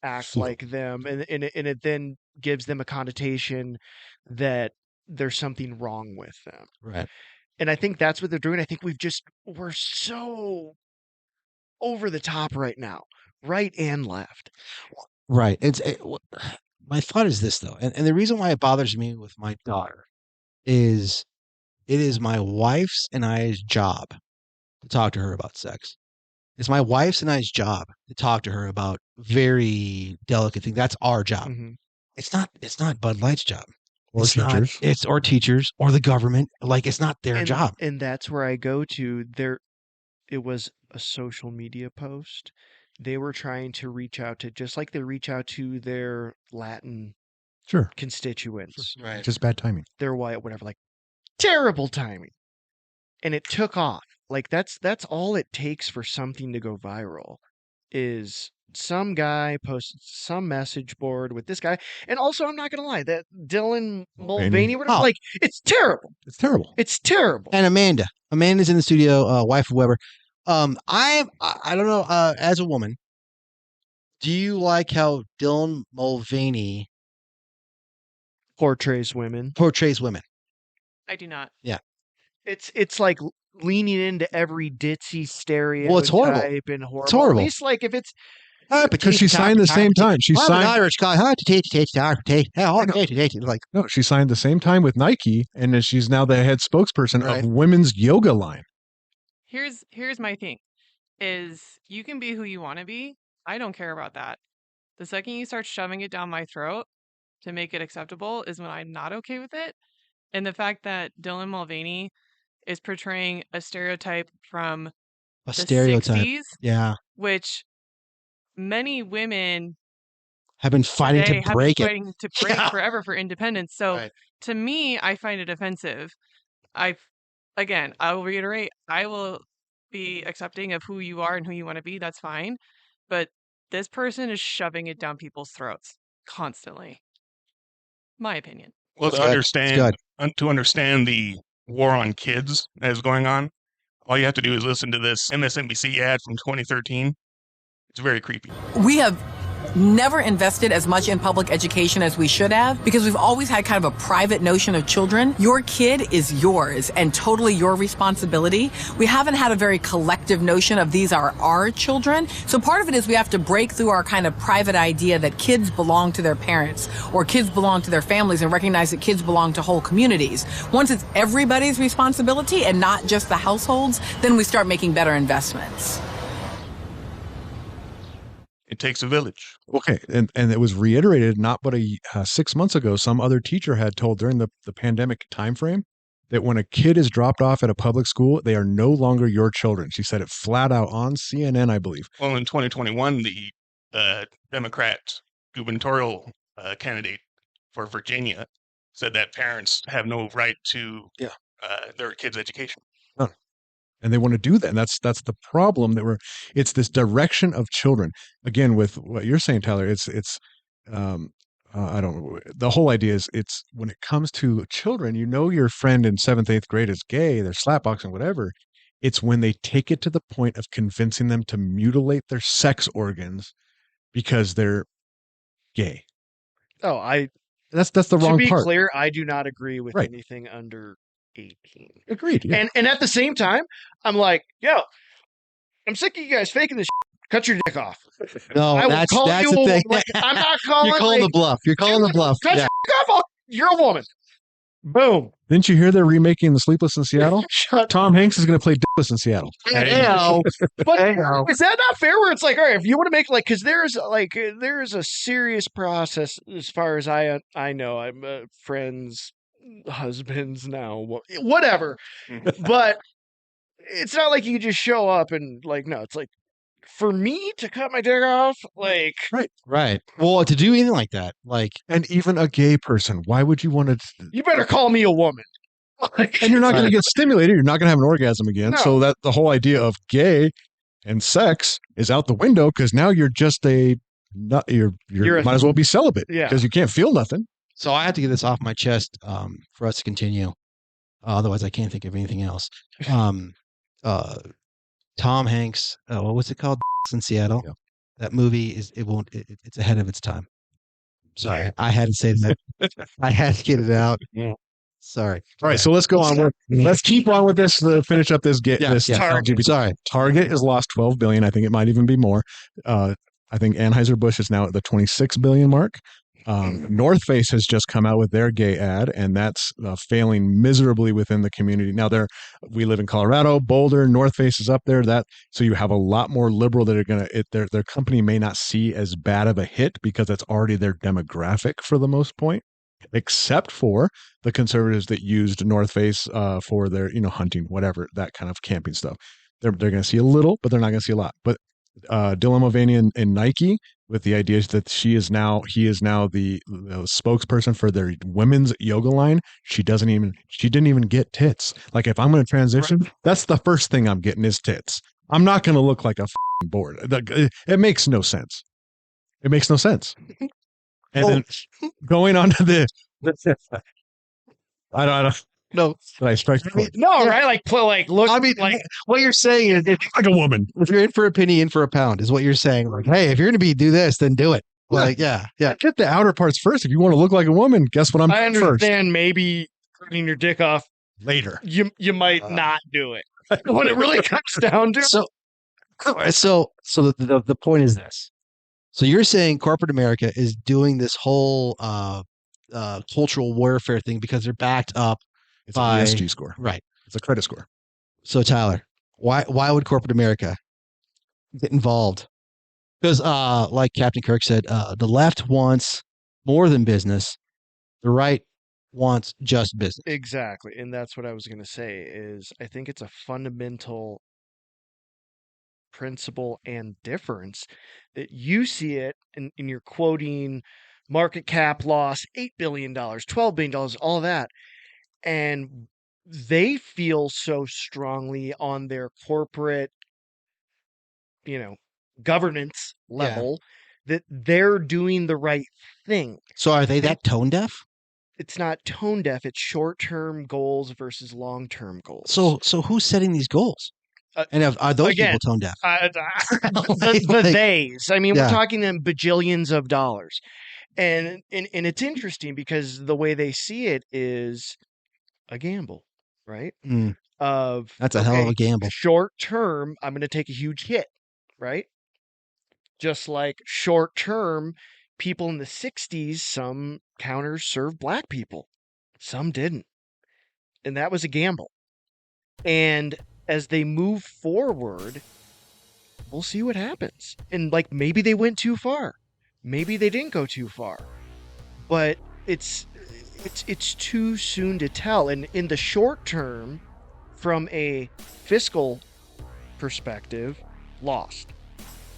S4: act like them, and it then gives them a connotation that there's something wrong with them.
S2: Right.
S4: And I think that's what they're doing. I think we're so over the top right now, right and left.
S2: Right. My thought is this though, and the reason why it bothers me with my daughter is it is my wife's and I's job to talk to her about sex. It's my wife's and I's job to talk to her about very delicate things. That's our job.
S4: Mm-hmm.
S2: It's not Bud Light's job.
S5: Or teachers.
S2: It's or teachers or the government. Like it's not their job.
S4: And that's where I go to. It was a social media post. They were trying to reach out to, just like they reach out to their Latin constituents.
S2: Sure. Right.
S5: Just bad timing.
S4: Their white, whatever, like terrible timing. And it took off. Like that's all it takes for something to go viral is some guy posted some message board with this guy. And also, I'm not going to lie, that Dylan Mulvaney, whatever, like it's terrible.
S5: It's terrible.
S4: It's terrible.
S2: And Amanda's in the studio, wife of Weber. I don't know, as a woman, do you like how Dylan Mulvaney
S4: portrays women?
S12: I do not.
S2: Yeah.
S4: It's like leaning into every ditzy stereotype.
S2: Well, it's horrible.
S4: And horrible.
S2: It's horrible.
S4: At least like if it's
S5: because she signed the same time. She signed
S2: an Irish guy. Like
S5: no, she signed the same time with Nike, and then she's now the head spokesperson of women's yoga line.
S12: Here's my thing: is you can be who you want to be. I don't care about that. The second you start shoving it down my throat, to make it acceptable is when I'm not okay with it. And the fact that Dylan Mulvaney is portraying a stereotype from the 60s,
S2: yeah,
S12: which many women
S2: have been fighting
S12: today
S2: to
S12: have
S2: break
S12: been
S2: it.
S12: fighting to break
S2: Yeah.
S12: forever for independence. So
S2: Right.
S12: to me, I find it offensive. I will reiterate, I will be accepting of who you are and who you want to be. That's fine. But this person is shoving it down people's throats constantly. My opinion.
S3: Well,
S2: That's
S3: to understand the war on kids that is going on, all you have to do is listen to this MSNBC ad from 2013. It's very creepy.
S13: We have never invested as much in public education as we should have because we've always had kind of a private notion of children. Your kid is yours and totally your responsibility. We haven't had a very collective notion of these are our children. So part of it is we have to break through our kind of private idea that kids belong to their parents or kids belong to their families and recognize that kids belong to whole communities. Once it's everybody's responsibility and not just the households, then we start making better investments.
S3: It takes a village.
S5: Okay, and it was reiterated not but 6 months ago. Some other teacher had told during the pandemic timeframe that when a kid is dropped off at a public school, they are no longer your children. She said it flat out on CNN, I believe.
S3: Well, in 2021, the Democrat gubernatorial candidate for Virginia said that parents have no right to their kids' education.
S5: And they want to do that. And that's the problem it's this direction of children. Again, with what you're saying, Tyler, the whole idea is it's when it comes to children, your friend in 7th, 8th grade is gay, they're slapboxing, whatever. It's when they take it to the point of convincing them to mutilate their sex organs because they're gay.
S4: Oh,
S5: that's the wrong part.
S4: To be clear, I do not agree with anything under 18.
S5: Agreed. Yeah.
S4: And at the same time, I'm like, yo, I'm sick of you guys faking this shit. Cut your dick off.
S2: No, that's the thing.
S4: I'm not calling.
S2: You're calling the bluff. You're calling the bluff.
S4: Cut your dick off. You're a woman. Boom.
S5: Didn't you hear they're remaking The Sleepless in Seattle? Tom Hanks is going to play Dickless in Seattle.
S4: But is that not fair? Where it's like, all right, if you want to make because there's a serious process as far as I know. I'm friends, husbands now, whatever. But it's not like you just show up and no, it's like for me to cut my dick off,
S2: right. Well, to do anything like that,
S5: and even a gay person, why would you want to?
S4: You better call me a woman.
S5: And you're not going to get stimulated. You're not going to have an orgasm again.
S4: No.
S5: So that the whole idea of gay and sex is out the window because now you're just you might as well be celibate because you can't feel nothing.
S2: So I have to get this off my chest for us to continue. Otherwise, I can't think of anything else. Tom Hanks, what was it called? In Seattle. Yeah. That movie it's ahead of its time. Sorry, I had to say that. I had to get it out. Yeah. Sorry.
S5: All right, so let's go on. Let's keep on with this to finish up this.
S2: Target. Sorry,
S5: Target has lost $12 billion. I think it might even be more. I think Anheuser-Busch is now at the $26 billion mark. North Face has just come out with their gay ad, and that's failing miserably within the community. Now, we live in Colorado, Boulder, North Face is up there. So you have a lot more liberal that are going to their company may not see as bad of a hit because that's already their demographic for the most point, except for the conservatives that used North Face for their hunting, whatever, that kind of camping stuff. They're going to see a little, but they're not going to see a lot. But Dylan Mulvaney and Nike, with the idea that he is now the spokesperson for their women's yoga line. She didn't even get tits. Like if I'm going to transition, that's the first thing I'm getting is tits. I'm not going to look like a board. It makes no sense. It makes no sense. And then going on to the I don't. No, I strike.
S4: No, right? Look.
S2: I mean, what you're saying is, it's
S5: like a woman.
S2: If you're in for a penny, in for a pound, is what you're saying. Like, hey, if you're going to do this, then do it. Yeah.
S5: Get the outer parts first. If you want to look like a woman, guess what?
S4: I understand.
S5: First.
S4: Maybe cutting your dick off
S5: later.
S4: You might not do it when it really comes down to.
S2: So the point is this. So you're saying corporate America is doing this whole cultural warfare thing because they're backed up.
S5: It's an ESG score.
S2: Right.
S5: It's a credit score.
S2: So Tyler, why would corporate America get involved? Because like Captain Kirk said, the left wants more than business. The right wants just business.
S4: Exactly. And that's what I was going to say is I think it's a fundamental principle and difference that you see it and you're quoting market cap loss, $8 billion, $12 billion, all that. And they feel so strongly on their corporate, governance level that they're doing the right thing.
S2: So are they that tone deaf?
S4: It's not tone deaf. It's short-term goals versus long-term goals.
S2: So who's setting these goals? And are those people tone deaf?
S4: The theys. I mean, we're talking in bajillions of dollars. And it's interesting because the way they see it is a gamble, right?
S2: That's a hell of a gamble.
S4: Short term, I'm going to take a huge hit, right? Just like short term, people in the 60s, some counters served black people, some didn't. And that was a gamble. And as they move forward, we'll see what happens. And like maybe they went too far. Maybe they didn't go too far. But it's too soon to tell. And in the short term, from a fiscal perspective, lost.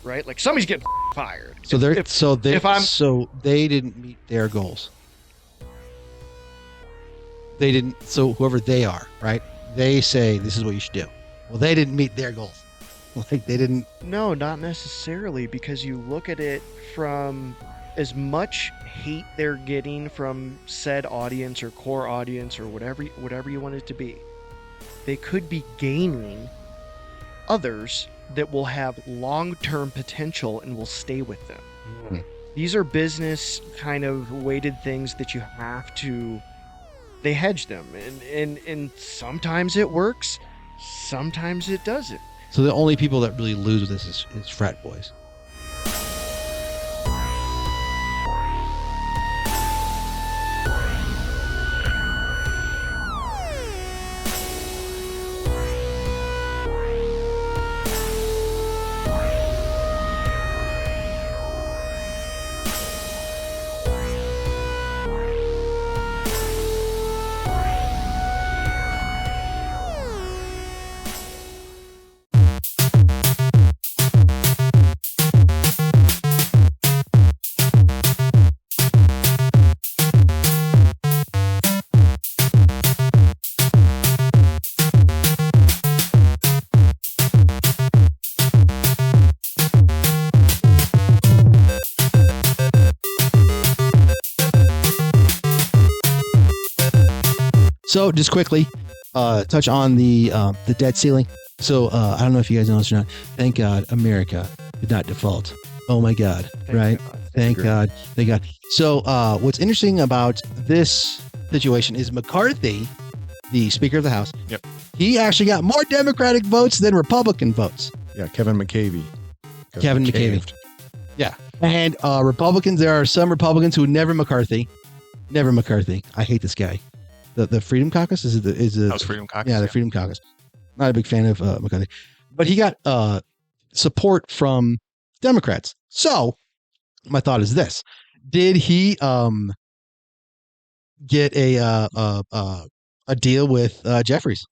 S4: Right? Like somebody's getting fired.
S2: So they didn't meet their goals. They didn't. So whoever they are, right? They say this is what you should do. Well, they didn't meet their goals. Like they didn't.
S4: No, not necessarily, because you look at it from as much hate they're getting from said audience or core audience or whatever you want it to be. They could be gaining others that will have long-term potential and will stay with them. These are business kind of weighted things that you have to. They hedge them, and sometimes it works, sometimes it doesn't.
S2: So the only people that really lose with this is frat boys. So just quickly, touch on the debt ceiling. So I don't know if you guys know this or not. Thank God America did not default. Oh my God, right? Thank God. Thank God. So what's interesting about this situation is McCarthy, the Speaker of the House, he actually got more Democratic votes than Republican votes.
S5: Yeah, Kevin McCavey.
S2: Kevin McCavey. Yeah. And Republicans, there are some Republicans who never McCarthy. Never McCarthy. I hate this guy. The Freedom Caucus is the
S3: House Freedom Caucus.
S2: Yeah, the Freedom Caucus. Not a big fan of McCarthy, but he got support from Democrats. So my thought is this: did he get a deal with Jeffries,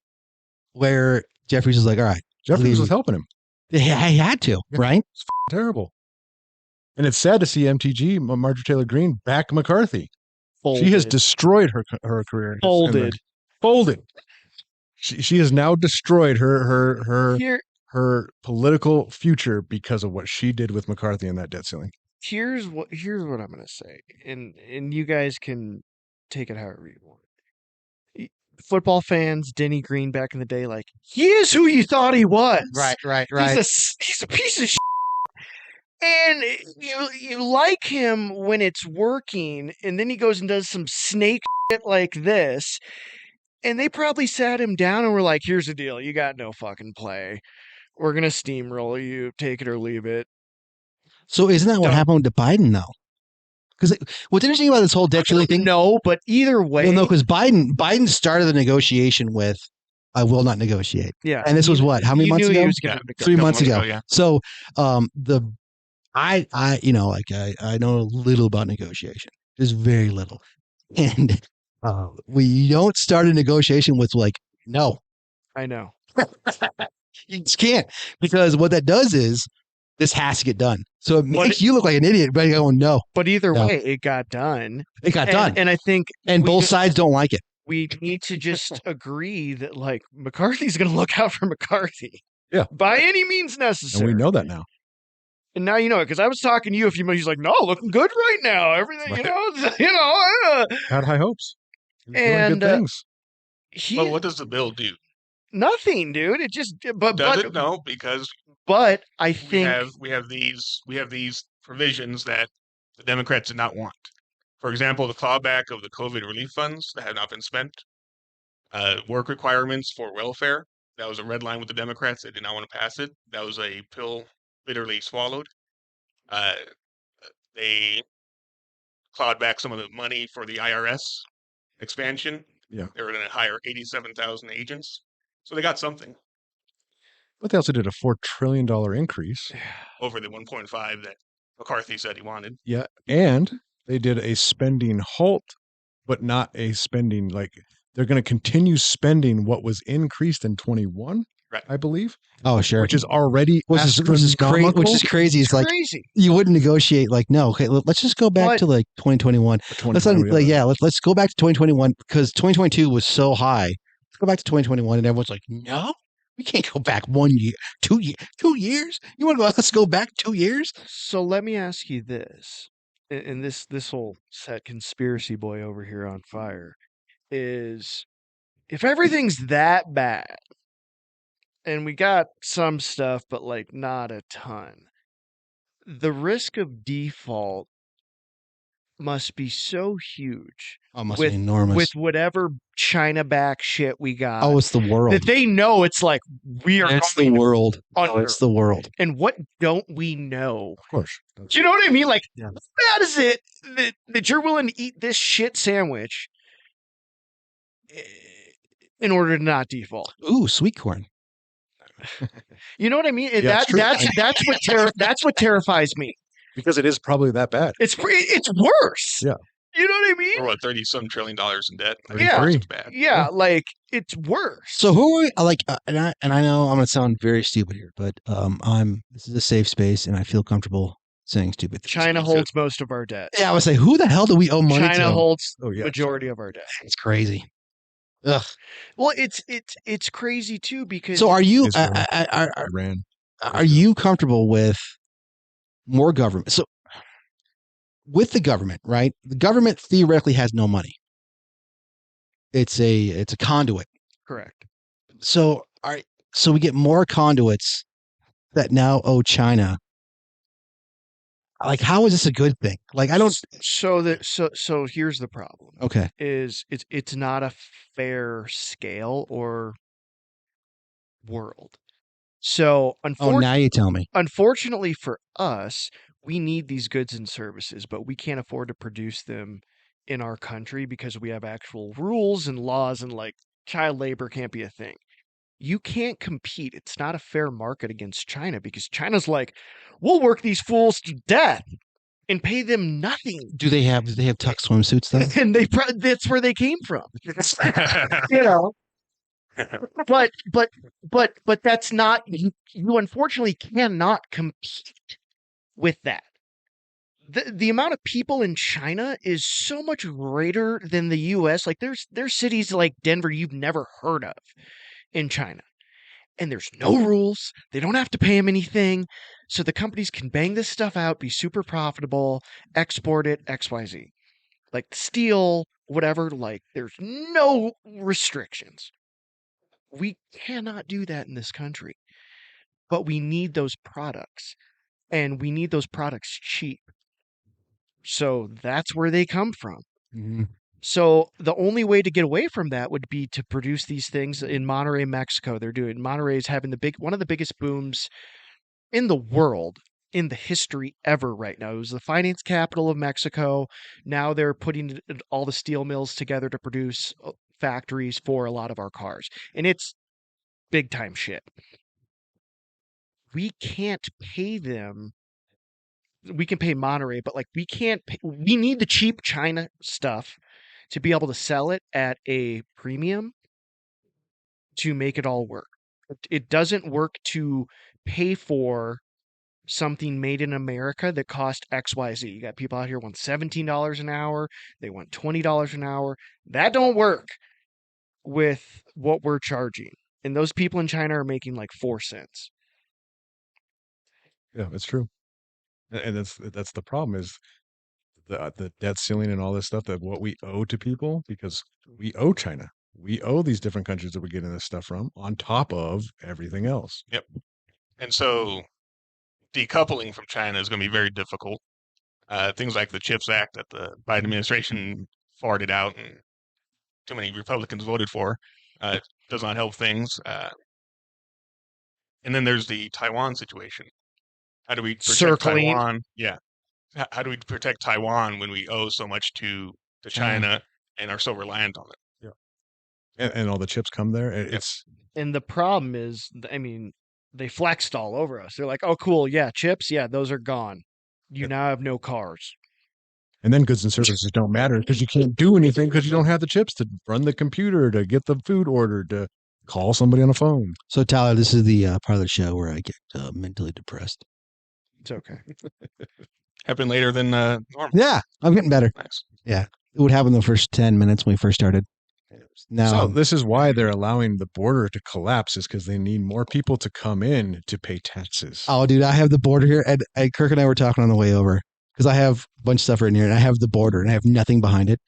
S2: where Jeffries was like, all right,
S5: Jeffries was helping him.
S2: He had to, right?
S5: It's terrible. And it's sad to see MTG, Marjorie Taylor Greene, back McCarthy.
S4: Folded.
S5: She has destroyed her career. Folded. She has now destroyed her political future because of what she did with McCarthy and that debt ceiling.
S4: Here's what I'm going to say, and you guys can take it however you want. Football fans, Denny Green back in the day, like, he is who you thought he was.
S2: Right.
S4: He's a piece of shit. And you like him when it's working, and then he goes and does some snake shit like this, and they probably sat him down and were like, here's the deal, you got no fucking play. We're going to steamroll you, take it or leave it.
S2: So isn't that what happened to Biden, though? Because what's interesting about this whole debt ceiling thing...
S4: No, but either way...
S2: Well, no, because Biden started the negotiation with, I will not negotiate.
S4: Yeah.
S2: And this was what? How many months ago? 3 months ago.
S3: Yeah.
S2: So I know a little about negotiation. There's very little. And we don't start a negotiation with like, no.
S4: I know.
S2: You just can't. Because what that does is this has to get done. So it makes you look like an idiot, but you're going, no.
S4: But either way, it got done.
S2: It got done.
S4: And I think...
S2: And both sides don't like it.
S4: We need to just agree that, like, McCarthy's going to look out for McCarthy.
S5: Yeah.
S4: By any means necessary.
S5: And we know that now.
S4: And now you know it, because I was talking to you a few minutes. He's like, no, looking good right now. Everything, right.
S5: Had high hopes.
S4: And
S5: good things.
S3: But what does the bill do?
S4: Nothing, dude. It just...
S3: Does it? No, because...
S4: But I think...
S3: We have these provisions that the Democrats did not want. For example, the clawback of the COVID relief funds that have not been spent. Work requirements for welfare. That was a red line with the Democrats. They did not want to pass it. That was a pill bitterly swallowed. They clawed back some of the money for the IRS expansion.
S5: Yeah.
S3: They were going to hire 87,000 agents. So they got something.
S5: But they also did a $4 trillion increase.
S3: Over the 1.5 that McCarthy said he wanted.
S5: Yeah. And they did a spending halt, but not a spending, like they're going to continue spending what was increased in 21,
S3: right.
S5: I believe.
S2: Oh, sure.
S5: Which is already
S2: which is crazy. It's like
S4: crazy.
S2: You wouldn't negotiate like, no, okay, let's just go back to like 2021. Let's go back to 2021 because 2022 was so high. Let's go back to 2021 and everyone's like, no, we can't go back 1 year, 2 years. You want to go? Let's go back 2 years.
S4: So let me ask you this, and this will set conspiracy boy over here on fire. Is if everything's that bad and we got some stuff, but like not a ton, the risk of default must be so huge.
S2: Oh, must be enormous.
S4: With whatever China back shit we got.
S2: Oh, it's the world.
S4: That they know it's like we are
S2: It's the world.
S4: Under.
S2: Oh, it's the world.
S4: And what don't we know?
S5: Of course.
S4: Do you know what I mean? Like, how bad is it that you're willing to eat this shit sandwich in order to not default?
S2: Ooh, sweet corn.
S4: You know what I mean?
S5: Yeah,
S4: That's what terrifies me.
S5: Because it is probably that bad.
S4: It's worse.
S5: Yeah.
S4: You know what I mean?
S3: Or what, $30-some trillion in debt?
S4: Yeah.
S3: It's bad.
S4: Yeah, like it's worse.
S2: So who are we, like? And I know I'm gonna sound very stupid here, but this is a safe space, and I feel comfortable saying stupid things.
S4: China holds most of our debt.
S2: Yeah, I would say, who the hell do we owe money to?
S4: China holds majority of our debt.
S2: It's crazy. Ugh.
S4: Well, it's crazy too because.
S2: So are you?
S5: Iran.
S2: Are you comfortable with more government? So with the government, right? The government theoretically has no money. It's a conduit.
S4: Correct.
S2: So we get more conduits that now owe China. Like, how is this a good thing? Like, I don't.
S4: So here's the problem.
S2: Okay.
S4: It's not a fair scale or world. So
S2: now you tell me.
S4: Unfortunately for us, we need these goods and services, but we can't afford to produce them in our country because we have actual rules and laws, and like child labor can't be a thing. You can't compete. It's not a fair market against China because China's like, we'll work these fools to death and pay them nothing.
S2: Do they have tuck swimsuits though?
S4: And that's where they came from. You know. But that's not, you unfortunately cannot compete with that. The amount of people in China is so much greater than the US. Like there's cities like Denver you've never heard of in China. And there's no rules. They don't have to pay them anything. So the companies can bang this stuff out, be super profitable, export it, XYZ. Like steel, whatever, like there's no restrictions. We cannot do that in this country. But we need those products. And we need those products cheap. So that's where they come from.
S2: Mm-hmm.
S4: So the only way to get away from that would be to produce these things in Monterrey, Mexico. Monterrey is having one of the biggest booms in the world, in the history ever right now. It was the finance capital of Mexico. Now they're putting all the steel mills together to produce factories for a lot of our cars. And it's big time shit. We can't pay them we can pay Monterey, but like we can't. We need the cheap China stuff to be able to sell it at a premium to make it all work. It doesn't work to pay for something made in America that cost XYZ. You got people out here want $17 an hour. They want $20 an hour. That don't work with what we're charging. And those people in China are making like 4 cents.
S5: Yeah, it's true. And that's the problem is the debt ceiling and all this stuff, that what we owe to people, because we owe China. We owe these different countries that we're getting this stuff from on top of everything else.
S3: Yep. And so decoupling from China is going to be very difficult. Things like the CHIPS Act that the Biden administration farted out and too many Republicans voted for does not help things. And then there's the Taiwan situation. How do we protect Taiwan? Yeah. How do we protect Taiwan when we owe so much to China and are so reliant on it?
S5: And all the chips come there.
S4: And the problem is, I mean, they flexed all over us. They're like, oh, cool. Yeah, chips. Yeah, those are gone. You now have no cars.
S5: And then goods and services don't matter because you can't do anything because you don't have the chips to run the computer, to get the food ordered, to call somebody on the phone.
S2: So, Tyler, this is the part of the show where I get mentally depressed.
S4: It's okay.
S3: Happened later than normal.
S2: Yeah, I'm getting better.
S3: Nice.
S2: Yeah, it would happen the first 10 minutes when we first started. Now,
S5: so this is why they're allowing the border to collapse, is because they need more people to come in to pay taxes.
S2: Oh, dude, I have the border here. And Kirk and I were talking on the way over because I have a bunch of stuff right here, and I have the border, and I have nothing behind it.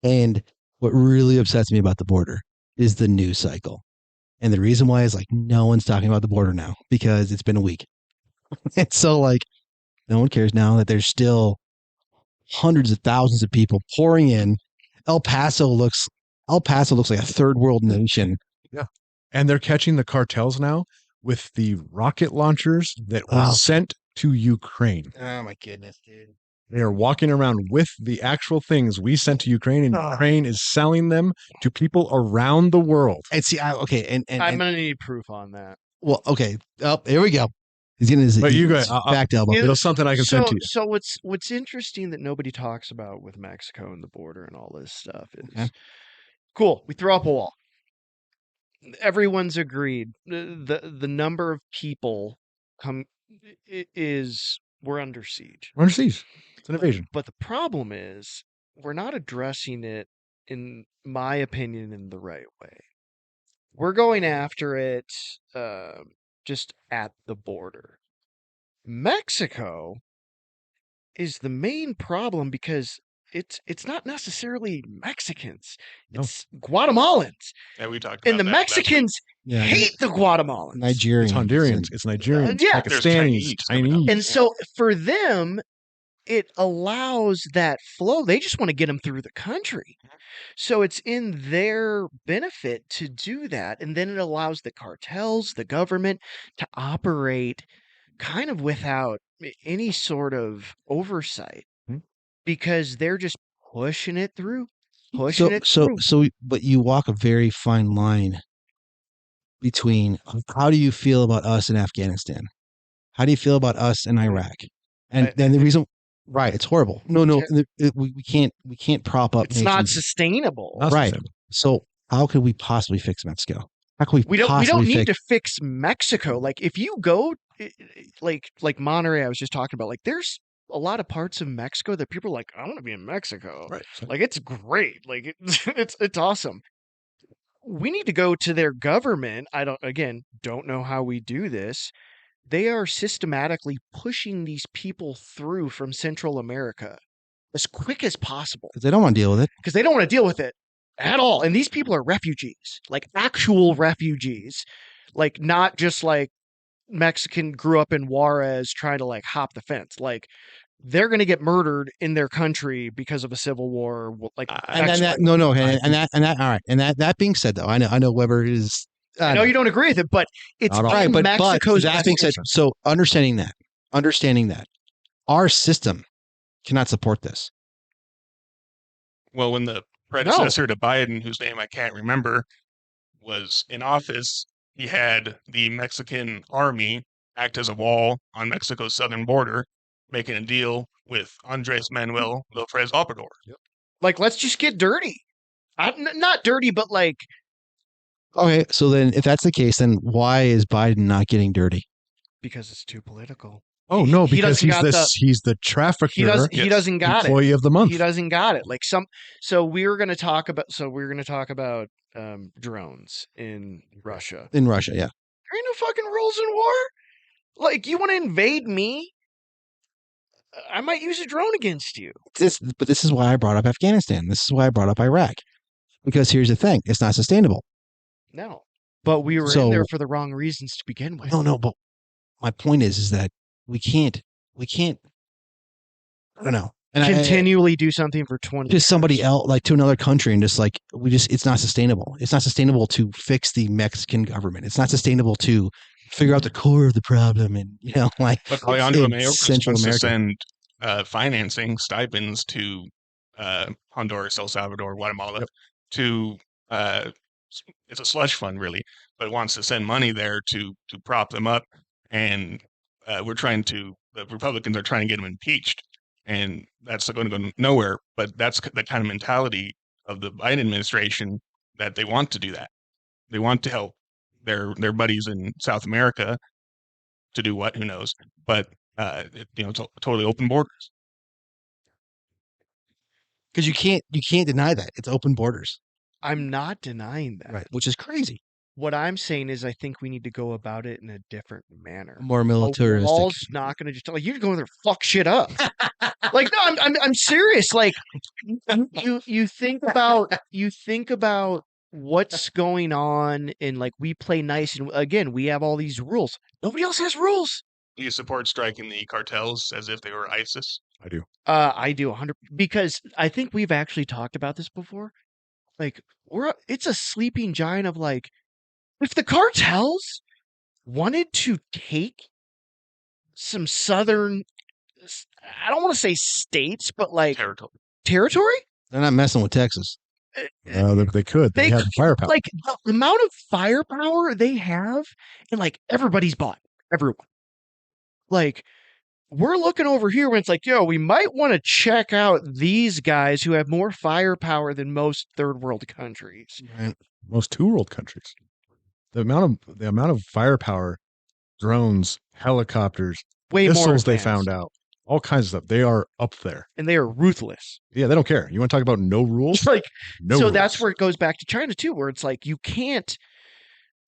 S2: And what really upsets me about the border is the news cycle. And the reason why is like no one's talking about the border now because it's been a week. And so like no one cares now that there's still hundreds of thousands of people pouring in. El Paso looks like a third world nation.
S5: Yeah. And they're catching the cartels now with the rocket launchers that were sent to Ukraine.
S2: Oh my goodness, dude.
S5: They are walking around with the actual things we sent to Ukraine, and Ukraine is selling them to people around the world.
S2: And see, and
S4: I'm going to need proof on that.
S2: Well, okay. Oh, here we go. He's getting his back elbow.
S5: It's something I can send to you.
S4: So what's interesting that nobody talks about with Mexico and the border and all this stuff is cool. We throw up a wall. Everyone's agreed. The number of people we're under siege.
S5: We're under siege. It's an invasion.
S4: But the problem is we're not addressing it, in my opinion, in the right way. We're going after it just at the border. Mexico is the main problem because it's not necessarily Mexicans. It's Guatemalans.
S3: Yeah, we talked about
S4: and the
S3: that
S4: Mexicans hate the Guatemalans.
S2: Nigerians.
S5: It's Hondurans. It's Nigerians.
S4: Yeah.
S5: Pakistanis. Chinese.
S4: And so for them, it allows that flow. They just want to get them through the country. So it's in their benefit to do that. And then it allows the cartels, the government, to operate kind of without any sort of oversight because they're just pushing it through.
S2: But you walk a very fine line between how do you feel about us in Afghanistan? How do you feel about us in Iraq? And then the reason... Right, it's horrible. No, we can't prop up.
S4: It's not sustainable.
S2: Right. So how could we possibly fix Mexico? How can
S4: we don't need to fix Mexico. Like if you go like Monterey, I was just talking about, like there's a lot of parts of Mexico that people are like, I want to be in Mexico.
S5: Right.
S4: Like it's great. Like it's awesome. We need to go to their government. I don't know how we do this. They are systematically pushing these people through from Central America as quick as possible.
S2: Because they don't want to deal with it.
S4: Because they don't want to deal with it at all. And these people are refugees, like actual refugees, like not just like Mexican grew up in Juarez trying to like hop the fence. Like they're going to get murdered in their country because of a civil war. Like
S2: and that being said, though, I know Weber is.
S4: I know you don't agree with it, but it's right. But Mexico's.
S2: That being said, so understanding that, our system cannot support this.
S3: Well, when the predecessor to Biden, whose name I can't remember, was in office, he had the Mexican army act as a wall on Mexico's southern border making a deal with Andres Manuel Lopez Obrador.
S5: Yep.
S4: Like, let's just get dirty. Not dirty, but like.
S2: Okay, so then if that's the case, then why is Biden not getting dirty?
S4: Because it's too political.
S5: Oh no, because he's the trafficker.
S4: He doesn't got
S5: employee of the month.
S4: He doesn't got it. Like so we're going to talk about drones in Russia.
S2: In Russia, yeah.
S4: There ain't no fucking rules in war. Like, you want to invade me? I might use a drone against you.
S2: But this is why I brought up Afghanistan. This is why I brought up Iraq. Because here's the thing, it's not sustainable.
S4: No. But we were in there for the wrong reasons to begin with.
S2: No, but my point is that we can't I don't know. And
S4: continually do something for 20
S2: just somebody else, like to another country, and just like it's not sustainable. It's not sustainable to fix the Mexican government. It's not sustainable to figure out the core of the problem, and
S3: But Alejandro Mayorkas wants to send financing stipends to Honduras, El Salvador, Guatemala to it's a slush fund really, but wants to send money there to prop them up, and the Republicans are trying to get him impeached, and that's going to go nowhere. But that's the kind of mentality of the Biden administration, that they want to do that. They want to help their buddies in South America to do what? Who knows? But it's totally open borders.
S2: Because you can't deny that it's open borders.
S4: I'm not denying that.
S2: Right, which is crazy.
S4: What I'm saying is I think we need to go about it in a different manner.
S2: More militaristic.
S4: Wall's not going to just you're going there fuck shit up. Like, no, I'm serious. Like, you think about what's going on, and like, we play nice, and again, we have all these rules. Nobody else has rules.
S3: Do you support striking the cartels as if they were ISIS?
S5: I do.
S4: I do 100, because I think we've actually talked about this before. Like, it's a sleeping giant of like, if the cartels wanted to take some southern, I don't want to say states, but like territory,
S2: they're not messing with Texas.
S5: They could. They have firepower.
S4: Like, the amount of firepower they have, and like, everybody's bought. Everyone. Like, we're looking over here when it's like, yo, we might want to check out these guys who have more firepower than most third world countries.
S2: Right.
S5: Most two world countries. The amount of firepower, drones, helicopters, missiles they found out, all kinds of stuff. They are up there.
S4: And they are ruthless.
S5: Yeah, they don't care. You want to talk about no rules?
S4: Like,
S5: no
S4: so
S5: rules.
S4: That's where it goes back to China too, where it's like, you can't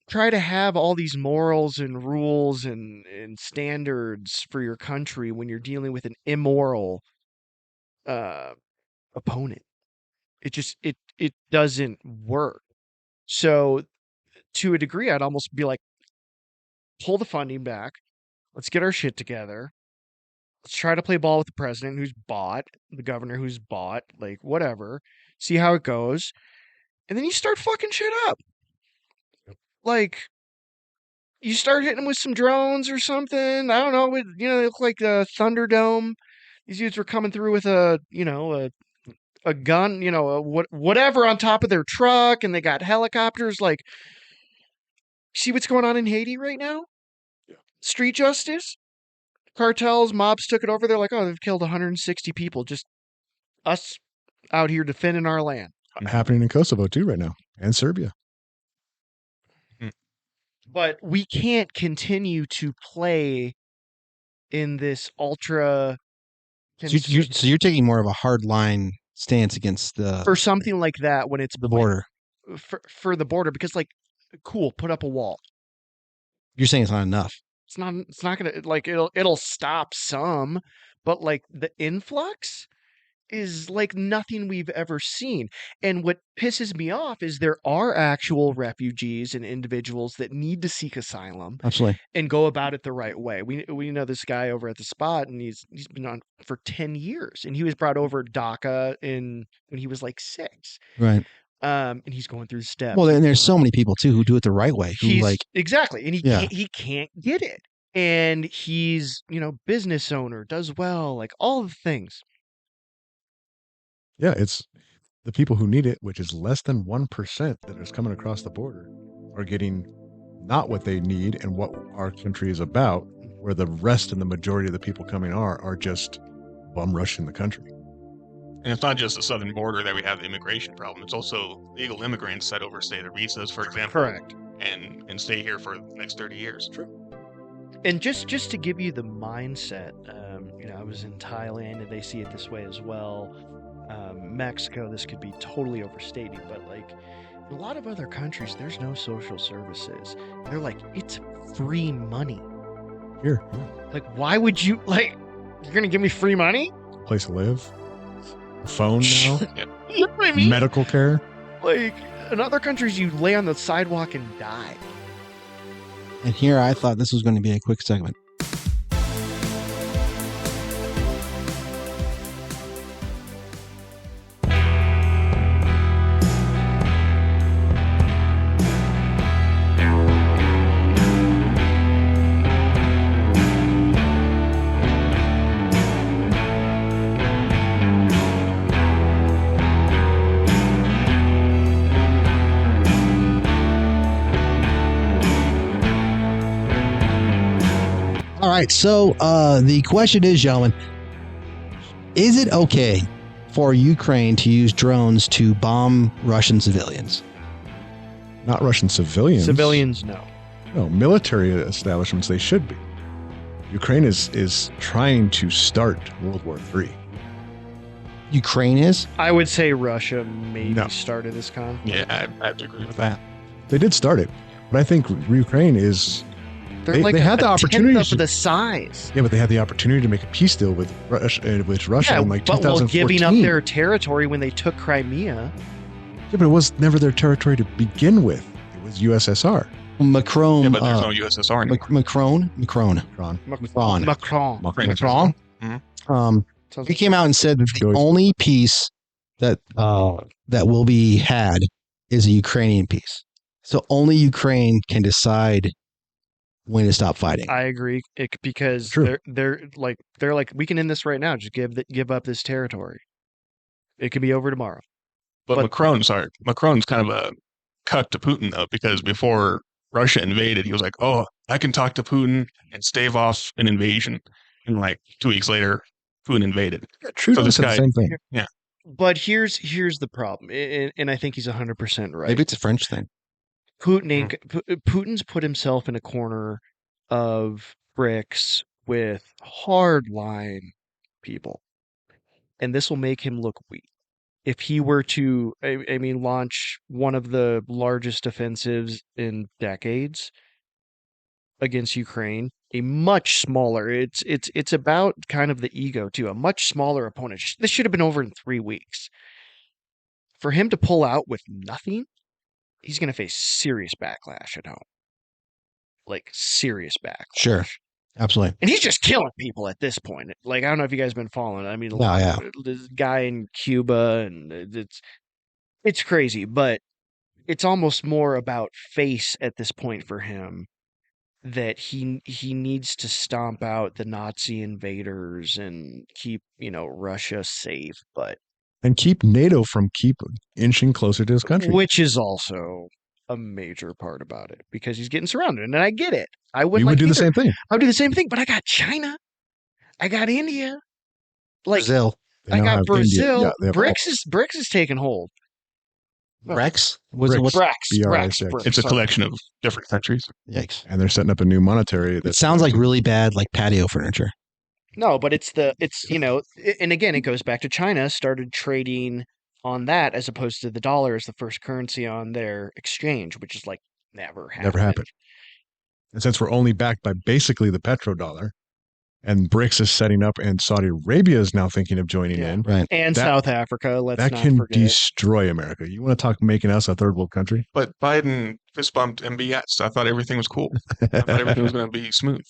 S4: try to have all these morals and rules and standards for your country when you're dealing with an immoral opponent. It doesn't work. So to a degree, I'd almost be like, pull the funding back. Let's get our shit together. Let's try to play ball with the president who's bought, the governor who's bought, like, whatever. See how it goes. And then you start fucking shit up. Like, you start hitting them with some drones or something. I don't know. They look like a Thunderdome. These dudes were coming through with a gun, whatever on top of their truck, and they got helicopters. Like, see what's going on in Haiti right now? Yeah. Street justice, cartels, mobs took it over. They're like, oh, they've killed 160 people. Just us out here defending our land.
S5: Happening in Kosovo too right now, and Serbia.
S4: But we can't continue to play in this ultra.
S2: So you're taking more of a hard line stance against the
S4: for something like that when it's
S2: the border
S4: for the border, because like, cool, put up a wall.
S2: You're saying it's not enough.
S4: It's not gonna, like, it'll stop some, but like, the influx is like nothing we've ever seen. And what pisses me off is there are actual refugees and individuals that need to seek asylum.
S2: Absolutely.
S4: And go about it the right way. We know this guy over at the spot, and he's been on for 10 years, and he was brought over DACA when he was like 6.
S2: Right.
S4: And he's going through steps.
S2: Well, and there's so many people too who do it the right way.
S4: Exactly. And he can't get it. And he's, business owner, does well, like all the things.
S5: Yeah, it's the people who need it, which is less than 1% that is coming across the border, are getting not what they need and what our country is about. where the rest and the majority of the people coming are just bum rushing the country.
S3: And it's not just the southern border that we have the immigration problem. It's also legal immigrants that overstay their visas, for example.
S4: Correct.
S3: And stay here for the next 30 years.
S4: True. And just to give you the mindset, I was in Thailand and they see it this way as well. Mexico, this could be totally overstating, but like in a lot of other countries, there's no social services. They're like, it's free money.
S5: Here.
S4: Like, why would you, like, you're going to give me free money?
S5: Place to live. A phone now.
S4: You know what I mean?
S5: Medical care.
S4: Like, in other countries, you lay on the sidewalk and die.
S2: And here I thought this was going to be a quick segment. All right, so the question is, gentlemen, is it okay for Ukraine to use drones to bomb Russian civilians?
S5: Not Russian civilians.
S4: Civilians, no.
S5: No, military establishments, they should be. Ukraine is trying to start World War III.
S2: Ukraine is?
S4: I would say Russia maybe started this con.
S3: Yeah, I have to agree with that.
S5: They did start it, but I think Ukraine is...
S4: They're like
S5: they had the opportunity
S4: of the size.
S5: Yeah, but they had the opportunity to make a peace deal with Russia in like 2014.
S4: But giving up their territory when they took Crimea.
S5: Yeah, but it was never their territory to begin with. It was USSR.
S2: Macron.
S3: Yeah, but there's no USSR anymore.
S2: Macron. He came out and said that the only peace that will be had is a Ukrainian peace. So only Ukraine can decide when to stop fighting.
S4: I agree, because they're like we can end this right now. Just give up this territory. It could be over tomorrow.
S3: But Macron's kind of a cut to Putin though, because before Russia invaded, he was like, "Oh, I can talk to Putin and stave off an invasion." And like 2 weeks later, Putin invaded.
S5: So this guy, same thing.
S3: Yeah.
S4: But here's the problem, and I think he's 100% right.
S2: Maybe it's a French thing.
S4: Putin's put himself in a corner of BRICS with hardline people, and this will make him look weak. If he were to, launch one of the largest offensives in decades against Ukraine, a much smaller, it's about kind of the ego too, a much smaller opponent. This should have been over in 3 weeks. For him to pull out with nothing, he's going to face serious backlash at home. Like, serious backlash.
S2: Sure. Absolutely.
S4: And he's just killing people at this point. Like, I don't know if you guys have been following. I mean, this guy in Cuba, and it's crazy, but it's almost more about face at this point for him, that he needs to stomp out the Nazi invaders and keep, Russia safe,
S5: and keep NATO from inching closer to his country.
S4: Which is also a major part about it, because he's getting surrounded, and I get it. I would
S5: do the same thing.
S4: I would do the same thing, but I got China, I got India, like
S2: Brazil.
S4: I got Brazil.
S5: Yeah,
S4: BRICS is taking hold.
S2: BRICS?
S4: BRICS.
S3: It's a collection of different countries.
S2: Yikes!
S5: And they're setting up a new monetary.
S2: It sounds like really bad, like patio furniture.
S4: No, but it's and again, it goes back to China started trading on that as opposed to the dollar as the first currency on their exchange, which is like never happened.
S5: And since we're only backed by basically the petrodollar, and BRICS is setting up, and Saudi Arabia is now thinking of joining in,
S2: right?
S4: And South Africa, that
S5: can
S4: forget.
S5: Destroy America. You want to talk making us a third world country?
S3: But Biden fist bumped MBS. I thought everything was cool. I thought everything was going to be smooth.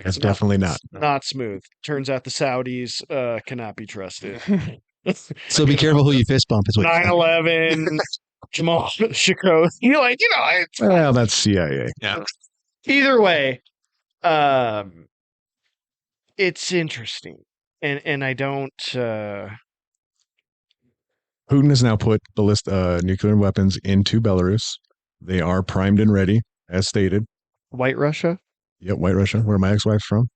S5: That's definitely not.
S4: Not smooth. Turns out the Saudis cannot be trusted.
S2: So be careful who you fist bump. Is what
S4: 9/11, Jamal Shikoh.
S5: Well, that's CIA.
S3: Yeah.
S4: Either way, it's interesting, and I don't.
S5: Putin has now put nuclear weapons into Belarus. They are primed and ready, as stated.
S4: White Russia.
S5: Yep, White Russia, where my ex-wife's from.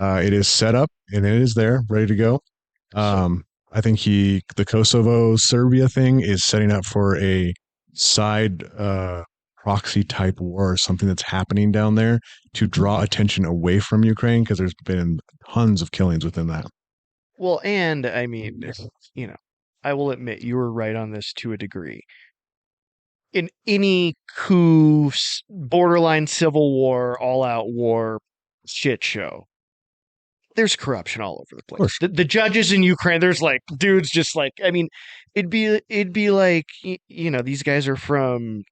S5: It is set up and it is there, ready to go. I think the Kosovo Serbia thing is setting up for a side proxy type war, something that's happening down there to draw attention away from Ukraine, because there's been tons of killings within that.
S4: Well, and I mean, I will admit you were right on this to a degree. In any coup, borderline civil war, all-out war shit show, there's corruption all over the place. The judges in Ukraine, there's like dudes just like, I mean, it'd be like, these guys are from,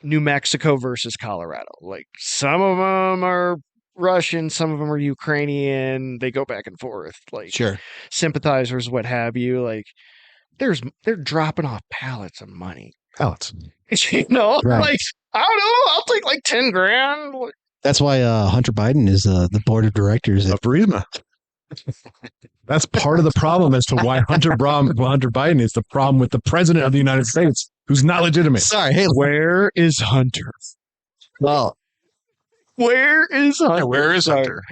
S4: New Mexico versus Colorado. Like, some of them are Russian, some of them are Ukrainian. They go back and forth, like,
S2: sure,
S4: sympathizers, what have you. Like, they're dropping off pallets of money.
S5: Pallets,
S4: right. Like, I don't know. I'll take like 10 grand.
S2: That's why Hunter Biden is the board of directors
S5: of Burisma. That's part of the problem as to why Hunter Biden is the problem with the president of the United States, who's not legitimate.
S2: Sorry, hey,
S4: where is Hunter?
S2: Well,
S4: where is Hunter?
S3: Yeah, where is Hunter?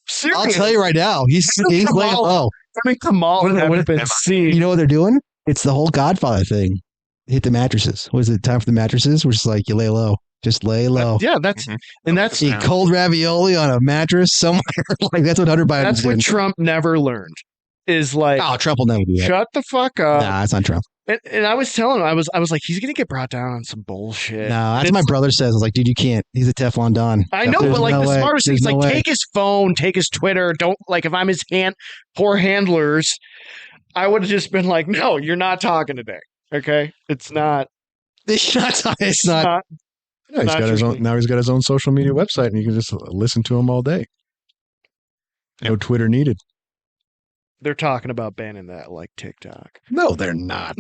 S4: Seriously.
S2: I'll tell you right now, he's laying low.
S4: I mean, Kamal haven't been seen.
S2: You know what they're doing? It's the whole Godfather thing. Hit the mattresses. Was it time for the mattresses? We're just like, you lay low. Just lay low.
S4: Yeah, that's and that's
S2: eat cold ravioli on a mattress somewhere. Like, that's what Hunter Biden.
S4: That's what Trump never learned. Is like,
S2: Trump will never do that.
S4: Shut the fuck up.
S2: Nah, it's not Trump.
S4: And I was telling him, I was like, he's gonna get brought down on some bullshit.
S2: No, that's what my brother says. I was like, dude, you can't. He's a Teflon Don.
S4: I know, but like, the smartest thing is like, take his phone, take his Twitter. Don't, like, if I'm his poor handlers, I would have just been like, no, you're not talking today. Okay, it's not.
S2: It's not.
S5: Yeah, he's got his own social media website, and you can just listen to him all day. No Twitter needed.
S4: They're talking about banning that, like TikTok.
S5: No, they're not.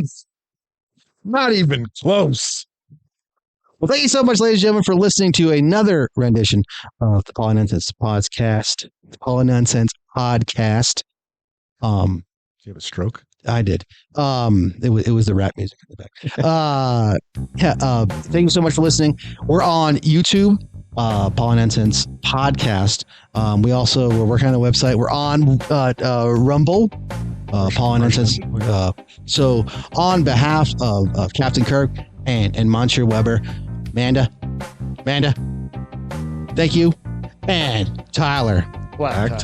S5: Not even close.
S2: Well, thank you so much, ladies and gentlemen, for listening to another rendition of the Paul Nonsense Podcast. The Paul Nonsense Podcast.
S5: Did you have a stroke?
S2: I did. It was the rap music in the back. Thank you so much for listening. We're on YouTube, Paul Nonsense Podcast. We're working on a website. We're on Rumble, Paul Nonsense. So on behalf of Captain Kirk and Monsieur Weber, Amanda, thank you, and Tyler.
S5: Black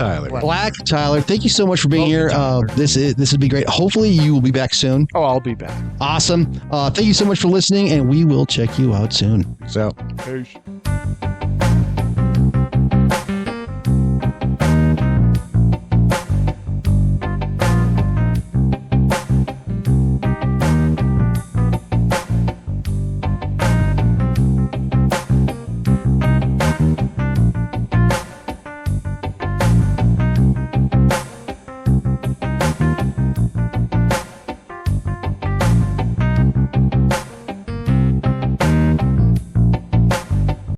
S2: Tyler, thank you so much for being here. This would be great. Hopefully you will be back soon.
S4: Oh, I'll be back.
S2: Awesome. Thank you so much for listening, and we will check you out soon.
S5: So.
S4: Peace.